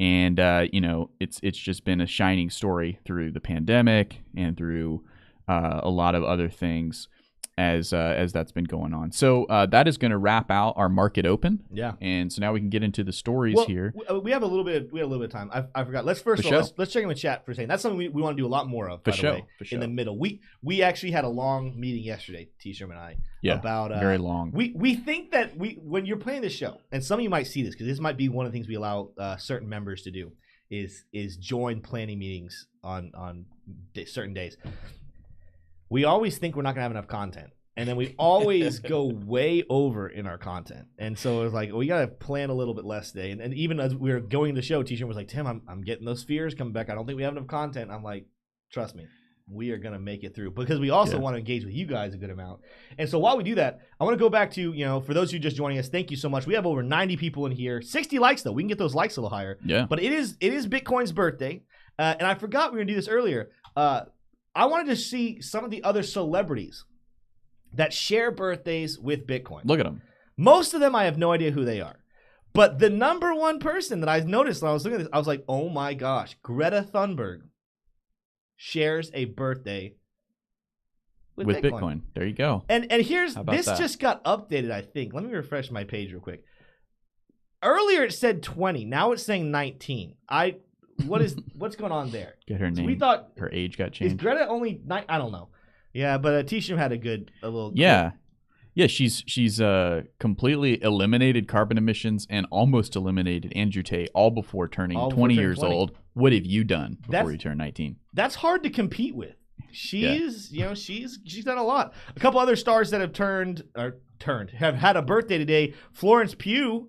And, it's just been a shining story through the pandemic and through a lot of other things as that's been going on. So that is going to wrap out our market open. Yeah. And so now we can get into the stories here. We have a little bit of time. I forgot. Let's check in with chat for a second. That's something we want to do a lot more of, by the way, in the middle. We actually had a long meeting yesterday, T-Sherm and I, about very long. We think that when you're playing this show, and some of you might see this, because this might be one of the things we allow certain members to do, is join planning meetings on certain days. We always think we're not going to have enough content. And then we always go way over in our content. And so it's like, we got to plan a little bit less today. And even as we were going to the show, T-Sherm was like, Tim, I'm getting those fears coming back. I don't think we have enough content. I'm like, trust me, we are going to make it through. Because we also want to engage with you guys a good amount. And so while we do that, I want to go back to, for those of you just joining us, thank you so much. We have over 90 people in here. 60 likes, though. We can get those likes a little higher. Yeah. But it is Bitcoin's birthday. And I forgot we were going to do this earlier. I wanted to see some of the other celebrities that share birthdays with Bitcoin. Look at them. Most of them, I have no idea who they are. But the number one person that I noticed when I was looking at this, I was like, oh my gosh, Greta Thunberg shares a birthday with Bitcoin. There you go. And here's, this just got updated, I think. Let me refresh my page real quick. Earlier it said 20. Now it's saying 19. What's going on there? Get her name. We thought her age got changed. Is Greta only 9? I don't know. Yeah, but T-Sherm had a little. Yeah, she's completely eliminated carbon emissions and almost eliminated Andrew Tate all before turning 20 years old. What have you done before you turn 19? That's hard to compete with. She's done a lot. A couple other stars that have had a birthday today. Florence Pugh,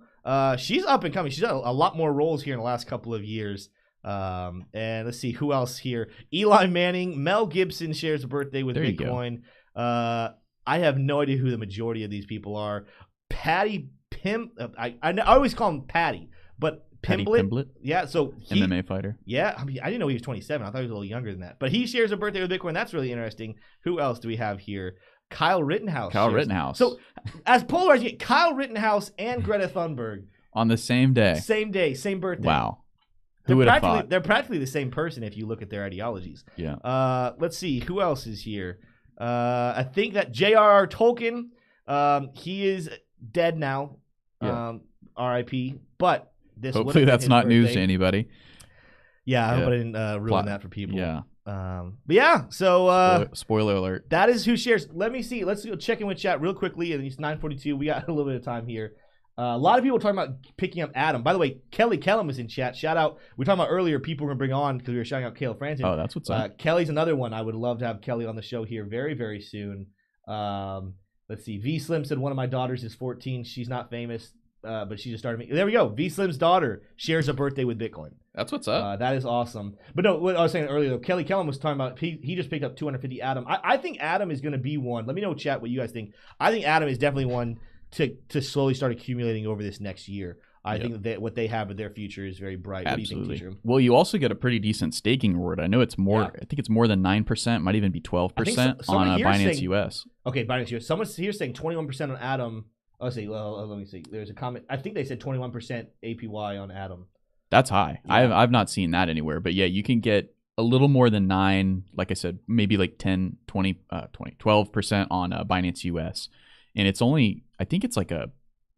she's up and coming. She's done a lot more roles here in the last couple of years. And let's see who else here. Eli Manning, Mel Gibson shares a birthday with Bitcoin. I have no idea who the majority of these people are. Patty Pim, I always call him Patty, but Pimblett. Yeah, so MMA fighter. Yeah, I didn't know he was 27. I thought he was a little younger than that. But he shares a birthday with Bitcoin. That's really interesting. Who else do we have here? Kyle Rittenhouse. So as polarizing, Kyle Rittenhouse and Greta Thunberg on the same day. Same birthday. Wow. Who would have thought? They're practically the same person if you look at their ideologies. Yeah. Let's see. Who else is here? I think that J.R.R. Tolkien, he is dead now. R.I.P. But this hopefully that's not news to anybody. Yeah, I hope I didn't ruin that for people. Yeah. But yeah, so spoiler alert. That is who shares. Let me see. Let's go check in with chat real quickly. And it's 9:42. We got a little bit of time here. A lot of people talking about picking up Adam. By the way, Kelly Kellum is in chat. Shout out. We were talking about earlier people we're going to bring on because we were shouting out Caleb Franzen. Oh, that's what's up. Kelly's another one. I would love to have Kelly on the show here very, very soon. Let's see. V Slim said one of my daughters is 14. She's not famous, but she just started making. There we go. V Slim's daughter shares a birthday with Bitcoin. That's what's up. That is awesome. But no, what I was saying earlier, though, Kelly Kellum was talking about he just picked up 250 Adam. I think Adam is going to be one. Let me know, chat, what you guys think. I think Adam is definitely one to slowly start accumulating over this next year. I think that what they have in their future is very bright. Absolutely. What do you think, T-Sherm? Well, you also get a pretty decent staking reward. I know it's more. I think it's more than 9%. Might even be 12% on Binance US. Okay, Binance US. Someone here saying 21% on Atom. Let's see. Well, let me see. There's a comment. I think they said 21% APY on Atom. That's high. Yeah. I've not seen that anywhere. But yeah, you can get a little more than 9. Like I said, maybe like 10, 20, 12% on Binance US, and it's only. I think it's like a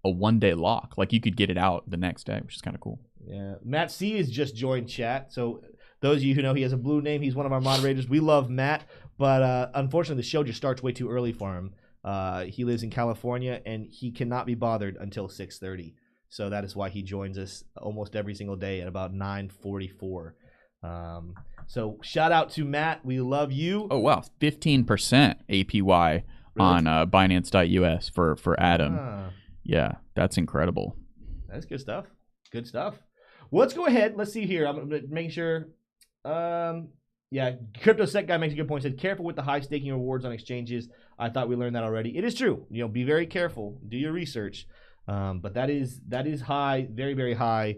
1-day lock. Like you could get it out the next day, which is kind of cool. Yeah. Matt C has just joined chat. So those of you who know he has a blue name, he's one of our moderators. We love Matt, but unfortunately the show just starts way too early for him. He lives in California and he cannot be bothered until 6:30. So that is why he joins us almost every single day at about 9:44. So shout out to Matt. We love you. Oh, wow. 15% APY on Binance.us for Adam. Yeah, that's incredible. That's good stuff. Good stuff. Well, let's go ahead. Let's see here. I'm making sure. Yeah, CryptoSec guy makes a good point. Said, careful with the high staking rewards on exchanges. I thought we learned that already. It is true. Be very careful. Do your research. But that is high, very, very high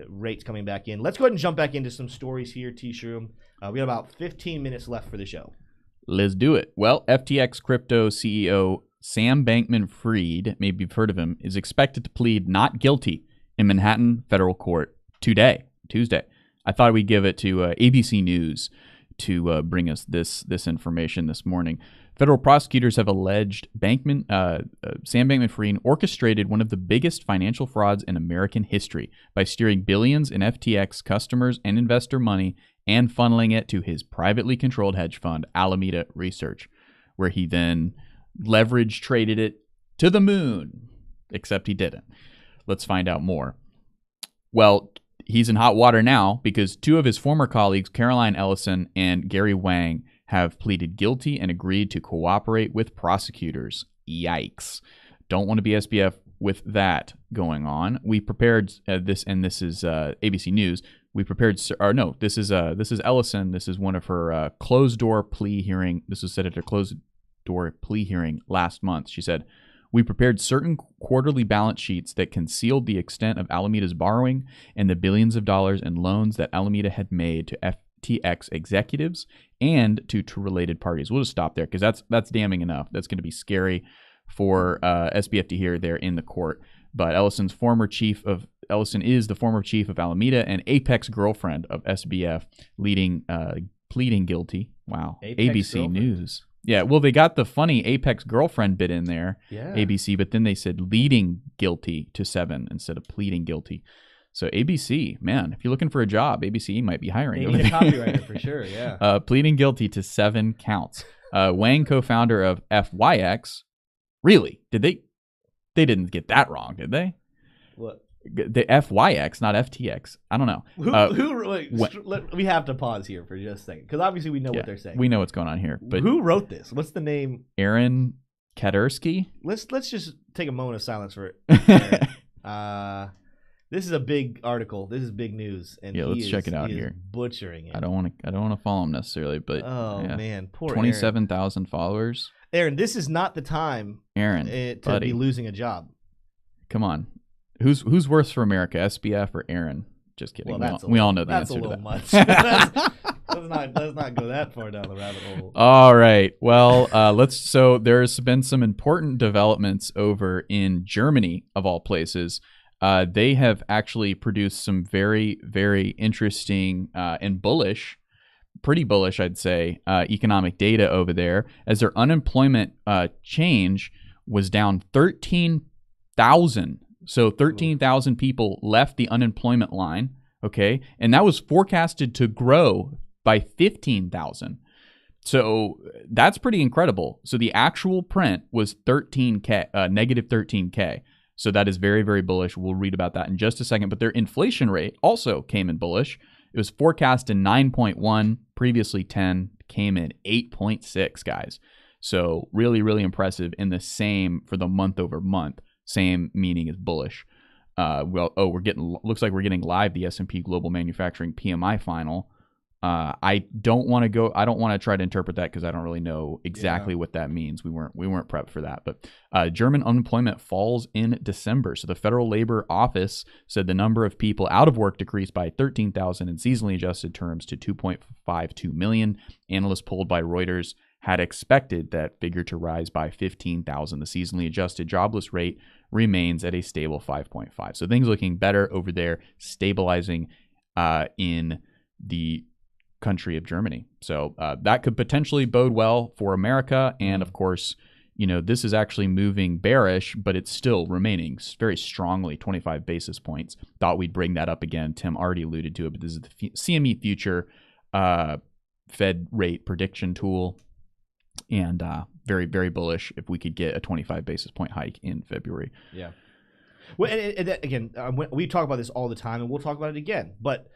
rates coming back in. Let's go ahead and jump back into some stories here, T-Shroom. We have about 15 minutes left for the show. Let's do it. Well, FTX crypto CEO Sam Bankman-Fried, maybe you've heard of him, is expected to plead not guilty in Manhattan federal court today, Tuesday. I thought we'd give it to ABC News to bring us this information this morning. Federal prosecutors have alleged Sam Bankman-Fried orchestrated one of the biggest financial frauds in American history by steering billions in FTX customers and investor money and funneling it to his privately controlled hedge fund, Alameda Research, where he then leverage traded it to the moon, except he didn't. Let's find out more. Well, he's in hot water now because two of his former colleagues, Caroline Ellison and Gary Wang, have pleaded guilty and agreed to cooperate with prosecutors. Yikes. Don't want to be SBF with that going on. We prepared this, and this is ABC News. We prepared, or no, this is Ellison. This is one of her closed-door plea hearing. This was said at her closed-door plea hearing last month. She said, "We prepared certain quarterly balance sheets that concealed the extent of Alameda's borrowing and the billions of dollars in loans that Alameda had made to FTX executives and to related parties." We'll just stop there because that's damning enough. That's going to be scary for SBF to hear there in the court. But Ellison is the former chief of Alameda and apex girlfriend of SBF, pleading guilty. Wow, ABC girlfriend. News. Yeah, well, they got the funny apex girlfriend bit in there, ABC, but then they said leading guilty to 7 instead of pleading guilty. So ABC, man, if you're looking for a job, ABC might be hiring. They need a copywriter for sure, yeah. Pleading guilty to 7 counts. Wang, co-founder of FYX, really? They didn't get that wrong, did they? What? The FYX, not FTX. I don't know. We have to pause here for just a second because obviously we know what they're saying. We know what's going on here. But who wrote this? What's the name? Aaron Kadersky. Let's just take a moment of silence for it. This is a big article. This is big news, and let's check it out here. Butchering it. I don't want to follow him necessarily, but man, poor 27,000 followers. Aaron, this is not the time, Aaron, to be losing a job. Come on. Who's worse for America, SBF or Aaron? Just kidding. Well, we all know the answer to that. That's a little much. Let's not go that far down the rabbit hole. All right. Well, So there's been some important developments over in Germany, of all places. They have actually produced some very, very interesting and bullish, pretty bullish, I'd say, economic data over there, as their unemployment change was down 13,000. So 13,000 people left the unemployment line, okay? And that was forecasted to grow by 15,000. So that's pretty incredible. So the actual print was negative 13K. So that is very, very bullish. We'll read about that in just a second. But their inflation rate also came in bullish. It was forecast in 9.1, previously 10, came in 8.6, guys. So really, really impressive. In the same for the month over month. Same meaning as bullish. Looks like we're getting live the S&P Global Manufacturing PMI final. I don't want to try to interpret that because I don't really know exactly what that means. We weren't prepped for that. But German unemployment falls in December. So the Federal Labor Office said the number of people out of work decreased by 13,000 in seasonally adjusted terms to 2.52 million. Analysts polled by Reuters had expected that figure to rise by 15,000. The seasonally adjusted jobless rate remains at a stable 5.5. So things looking better over there, stabilizing in the country of Germany. So that could potentially bode well for America. And of course, this is actually moving bearish, but it's still remaining very strongly 25 basis points. Thought we'd bring that up again. Tim already alluded to it, but this is the CME future Fed rate prediction tool. And very, very bullish if we could get a 25 basis point hike in February. Yeah. Well, and again, we talk about this all the time, and we'll talk about it again. But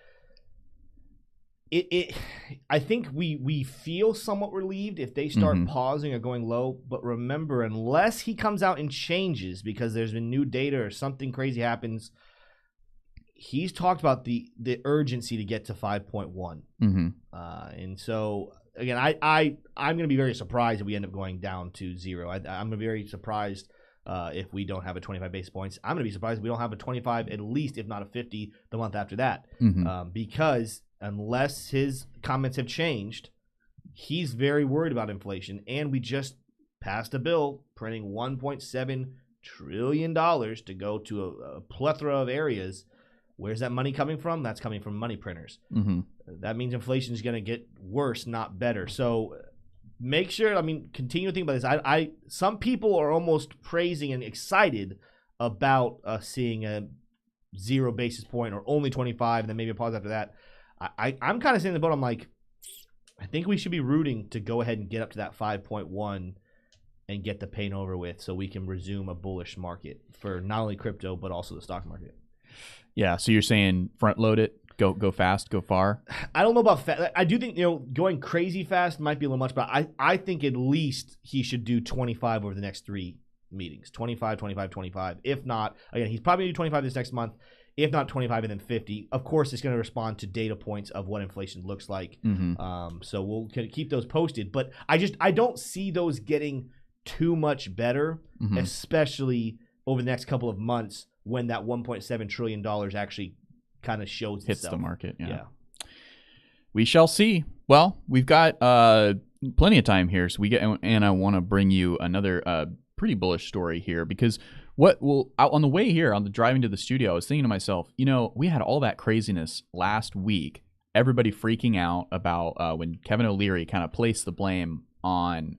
I think we feel somewhat relieved if they start pausing or going low. But remember, unless he comes out and changes because there's been new data or something crazy happens, he's talked about the urgency to get to 5.1. And so again, I'm going to be very surprised if we end up going down to 0. I'm going to be very surprised if we don't have a 25 basis points. I'm going to be surprised if we don't have a 25 at least, if not a 50, the month after that. Because unless his comments have changed, he's very worried about inflation. And we just passed a bill printing $1.7 trillion to go to a plethora of areas. Where's that money coming from? That's coming from money printers. That means inflation is going to get worse, not better. So make sure, continue to think about this. Some people are almost praising and excited about seeing a 0 basis point or only 25 and then maybe a pause after that. I'm kind of saying the boat. I'm like, I think we should be rooting to go ahead and get up to that 5.1 and get the pain over with so we can resume a bullish market for not only crypto but also the stock market. Yeah, so you're saying front load it, go fast, go far? I don't know about fast. I do think, going crazy fast might be a little much, but I think at least he should do 25 over the next 3 meetings. 25, 25, 25. If not, again, he's probably going to do 25 this next month. If not 25 and then 50. Of course, it's going to respond to data points of what inflation looks like. So we'll keep those posted. But I don't see those getting too much better, especially over the next couple of months when that $1.7 trillion actually kind of shows hits itself. The market. Yeah. We shall see. Well, we've got plenty of time here, so and I want to bring you another pretty bullish story here, because on the way here, on the driving to the studio, I was thinking to myself, we had all that craziness last week, everybody freaking out about when Kevin O'Leary kind of placed the blame on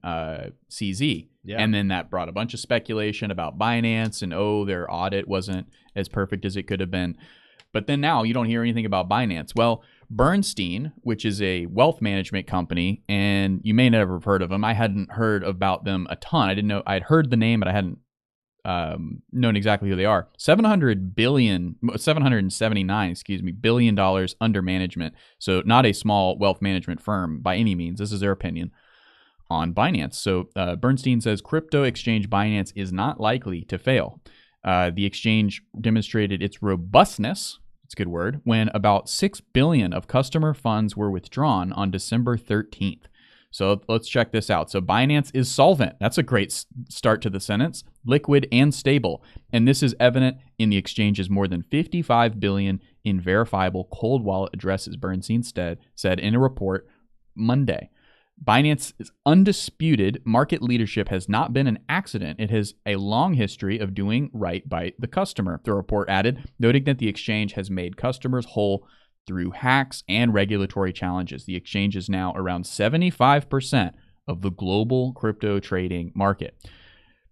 CZ. Yeah. And then that brought a bunch of speculation about Binance and, their audit wasn't as perfect as it could have been. But then now you don't hear anything about Binance. Well, Bernstein, which is a wealth management company, and you may never have heard of them. I hadn't heard about them a ton. I didn't know. I'd heard the name, but I hadn't known exactly who they are. $779 billion under management. So not a small wealth management firm by any means. This is their opinion on Binance. So Bernstein says crypto exchange Binance is not likely to fail. The exchange demonstrated its robustness, it's a good word, when about $6 billion of customer funds were withdrawn on December 13th. So let's check this out. So Binance is solvent. That's a great start to the sentence. Liquid and stable. And this is evident in the exchange's more than $55 billion in verifiable cold wallet addresses, Bernstein said in a report Monday. Binance's undisputed market leadership has not been an accident. It has a long history of doing right by the customer, the report added, noting that the exchange has made customers whole through hacks and regulatory challenges. The exchange is now around 75% of the global crypto trading market.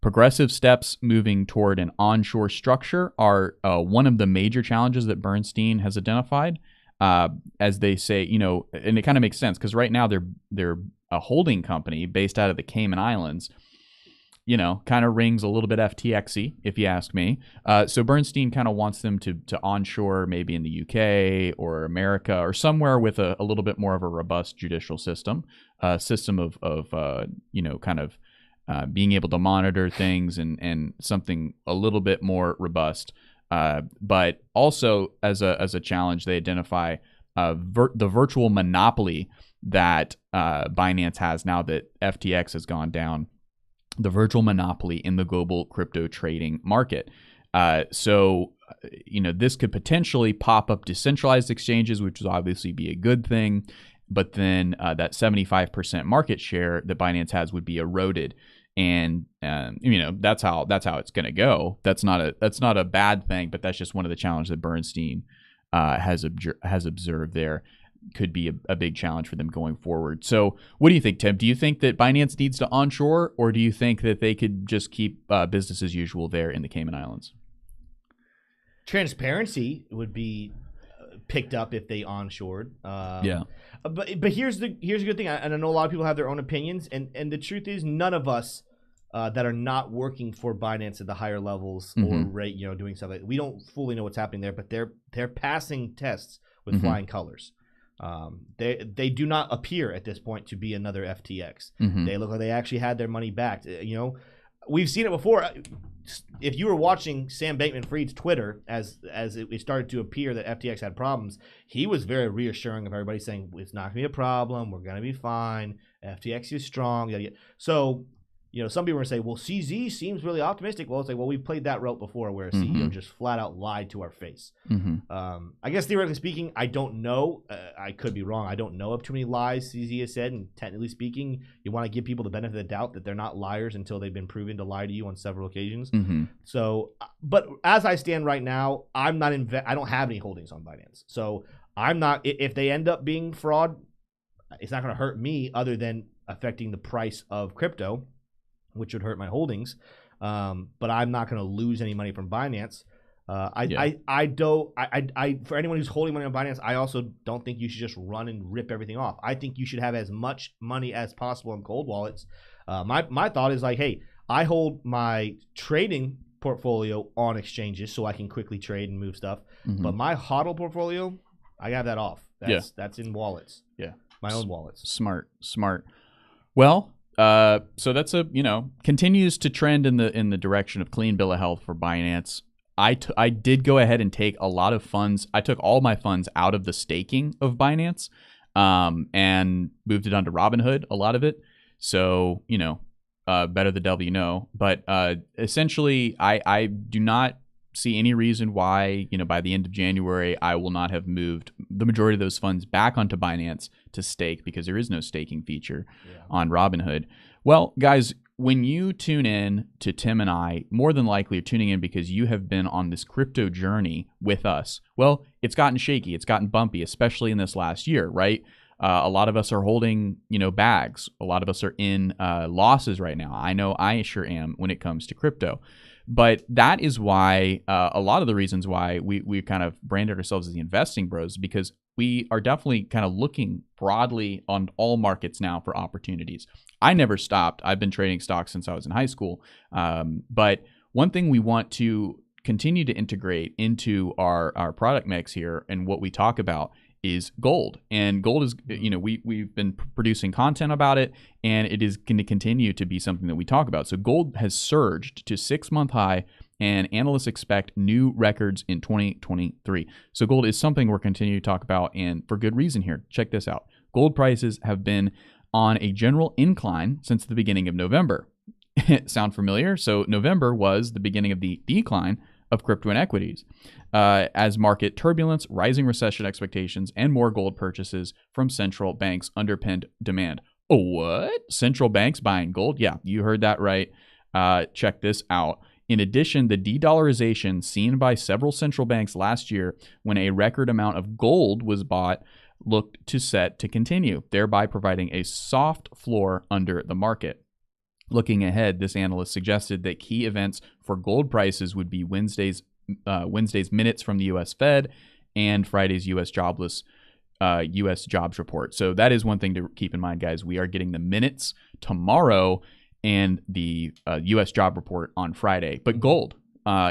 Progressive steps moving toward an onshore structure are one of the major challenges that Bernstein has identified. As they say, and it kind of makes sense because right now they're a holding company based out of the Cayman Islands, kind of rings a little bit FTX-y, if you ask me. So Bernstein kind of wants them to onshore maybe in the UK or America or somewhere with a little bit more of a robust judicial system, system of being able to monitor things and something a little bit more robust. But also as a challenge, they identify the virtual monopoly that Binance has now that FTX has gone down, the virtual monopoly in the global crypto trading market. So this could potentially pop up decentralized exchanges, which would obviously be a good thing. But then that 75% market share that Binance has would be eroded. And that's how it's going to go. That's not a bad thing, but that's just one of the challenges that Bernstein has observed there. Could be a big challenge for them going forward. So what do you think, Tim? Do you think that Binance needs to onshore, or do you think that they could just keep business as usual there in the Cayman Islands? Transparency would be picked up if they onshored. But here's a good thing, and I know a lot of people have their own opinions, and the truth is none of us that are not working for Binance at the higher levels or doing stuff like that, we don't fully know what's happening there, but they're passing tests with flying colors. They do not appear at this point to be another FTX. They look like they actually had their money back. We've seen it before. if you were watching Sam Bankman-Fried's Twitter as it started to appear that FTX had problems, he was very reassuring of everybody, saying it's not going to be a problem. We're going to be fine. FTX is strong. So, some people are going to say, well, CZ seems really optimistic. Well, it's like, well, we've played that route before where a CEO just flat out lied to our face. I guess theoretically speaking, I don't know. I could be wrong. I don't know of too many lies CZ has said. And technically speaking, you want to give people the benefit of the doubt that they're not liars until they've been proven to lie to you on several occasions. So, but as I stand right now, I'm not I don't have any holdings on Binance. So I'm not, if they end up being fraud, it's not going to hurt me other than affecting the price of crypto, which would hurt my holdings, but I'm not going to lose any money from Binance. For anyone who's holding money on Binance, I also don't think you should just run and rip everything off. I think you should have as much money as possible in cold wallets. My thought is like, hey, I hold my trading portfolio on exchanges so I can quickly trade and move stuff, but my HODL portfolio, I have that off. That's in wallets. Yeah, my own wallets. Smart. Well. So that's continues to trend in the direction of clean bill of health for Binance. I did go ahead and take a lot of funds. I took all my funds out of the staking of Binance, and moved it onto Robinhood, a lot of it. So, better the devil you know. But essentially, I do not see any reason why, by the end of January, I will not have moved the majority of those funds back onto Binance to stake, because there is no staking feature on Robinhood. Well, guys, when you tune in to Tim and I, more than likely you're tuning in because you have been on this crypto journey with us. Well, it's gotten shaky. It's gotten bumpy, especially in this last year, right? A lot of us are holding, bags. A lot of us are in losses right now. I know I sure am when it comes to crypto. But that is why a lot of the reasons why we kind of branded ourselves as the investing bros, because we are definitely kind of looking broadly on all markets now for opportunities. I never stopped. I've been trading stocks since I was in high school. But one thing we want to continue to integrate into our product mix here and what we talk about is gold. And gold is, we've been producing content about it, and it is going to continue to be something that we talk about. So gold has surged to 6-month high, and analysts expect new records in 2023. So gold is something we're continuing to talk about, and for good reason here. Check this out. Gold prices have been on a general incline since the beginning of November. Sound familiar? So November was the beginning of the decline of crypto and equities, as market turbulence, rising recession expectations, and more gold purchases from central banks underpinned demand. Oh, what? Central banks buying gold? Yeah, you heard that right. Check this out. In addition, the de-dollarization seen by several central banks last year when a record amount of gold was bought looked to set to continue, thereby providing a soft floor under the market. Looking ahead, this analyst suggested that key events for gold prices would be Wednesday's minutes from the U.S. Fed and Friday's U.S. jobs report. So that is one thing to keep in mind, guys. We are getting the minutes tomorrow and the U.S. job report on Friday. But gold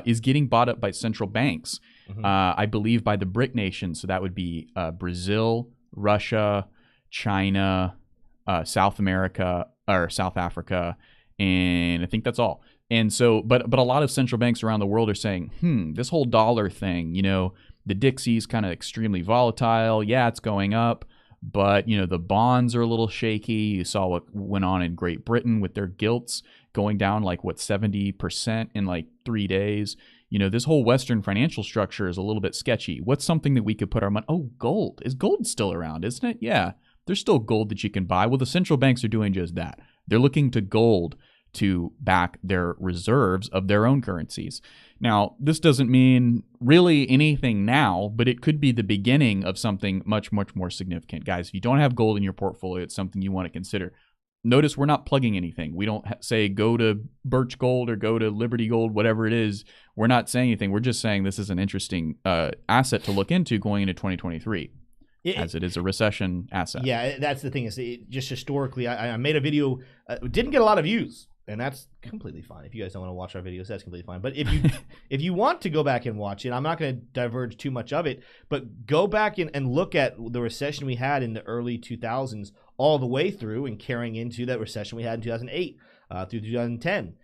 is getting bought up by central banks, I believe by the BRIC nations. So that would be Brazil, Russia, China, South Africa, and I think that's all. And so, but a lot of central banks around the world are saying, this whole dollar thing, the Dixie's kind of extremely volatile. Yeah, it's going up, but the bonds are a little shaky. You saw what went on in Great Britain with their gilts going down 70% in 3 days. This whole Western financial structure is a little bit sketchy. What's something that we could put our money? Oh, gold. Is gold still around, isn't it? Yeah. There's still gold that you can buy. Well, the central banks are doing just that. They're looking to gold to back their reserves of their own currencies. Now, this doesn't mean really anything now, but it could be the beginning of something much, much more significant. Guys, if you don't have gold in your portfolio, it's something you want to consider. Notice we're not plugging anything. We don't say go to Birch Gold or go to Liberty Gold, whatever it is. We're not saying anything. We're just saying this is an interesting asset to look into going into 2023. As it is a recession asset. Yeah, that's the thing. Is just historically, I made a video, didn't get a lot of views, and that's completely fine. If you guys don't want to watch our videos, that's completely fine. But if you want to go back and watch it, I'm not going to diverge too much of it, but go back and look at the recession we had in the early 2000s all the way through and carrying into that recession we had in 2008 through 2010.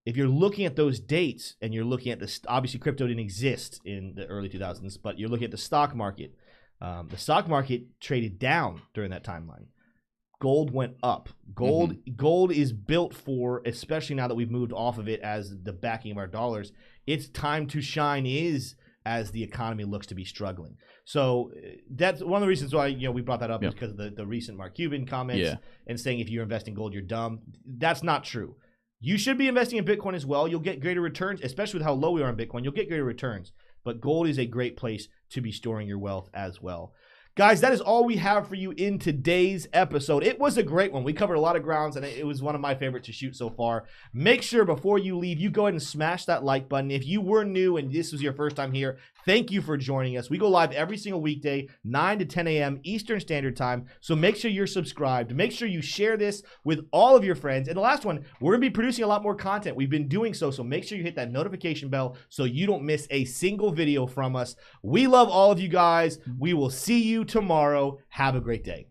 if you're looking at those dates and you're looking at this, obviously crypto didn't exist in the early 2000s, but you're looking at the stock market. The stock market traded down during that timeline. Gold went up. Gold is built for, especially now that we've moved off of it as the backing of our dollars, its time to shine is as the economy looks to be struggling. So that's one of the reasons why we brought that up is because of the recent Mark Cuban comments and saying if you invest in gold, you're dumb. That's not true. You should be investing in Bitcoin as well. You'll get greater returns, especially with how low we are in Bitcoin. You'll get greater returns. But gold is a great place to be storing your wealth as well. Guys, that is all we have for you in today's episode. It was a great one. We covered a lot of grounds, and it was one of my favorites to shoot so far. Make sure before you leave, you go ahead and smash that like button. If you were new and this was your first time here, thank you for joining us. We go live every single weekday, 9 to 10 a.m. Eastern Standard Time. So make sure you're subscribed. Make sure you share this with all of your friends. And the last one, we're going to be producing a lot more content. We've been doing so make sure you hit that notification bell so you don't miss a single video from us. We love all of you guys. We will see you tomorrow. Have a great day.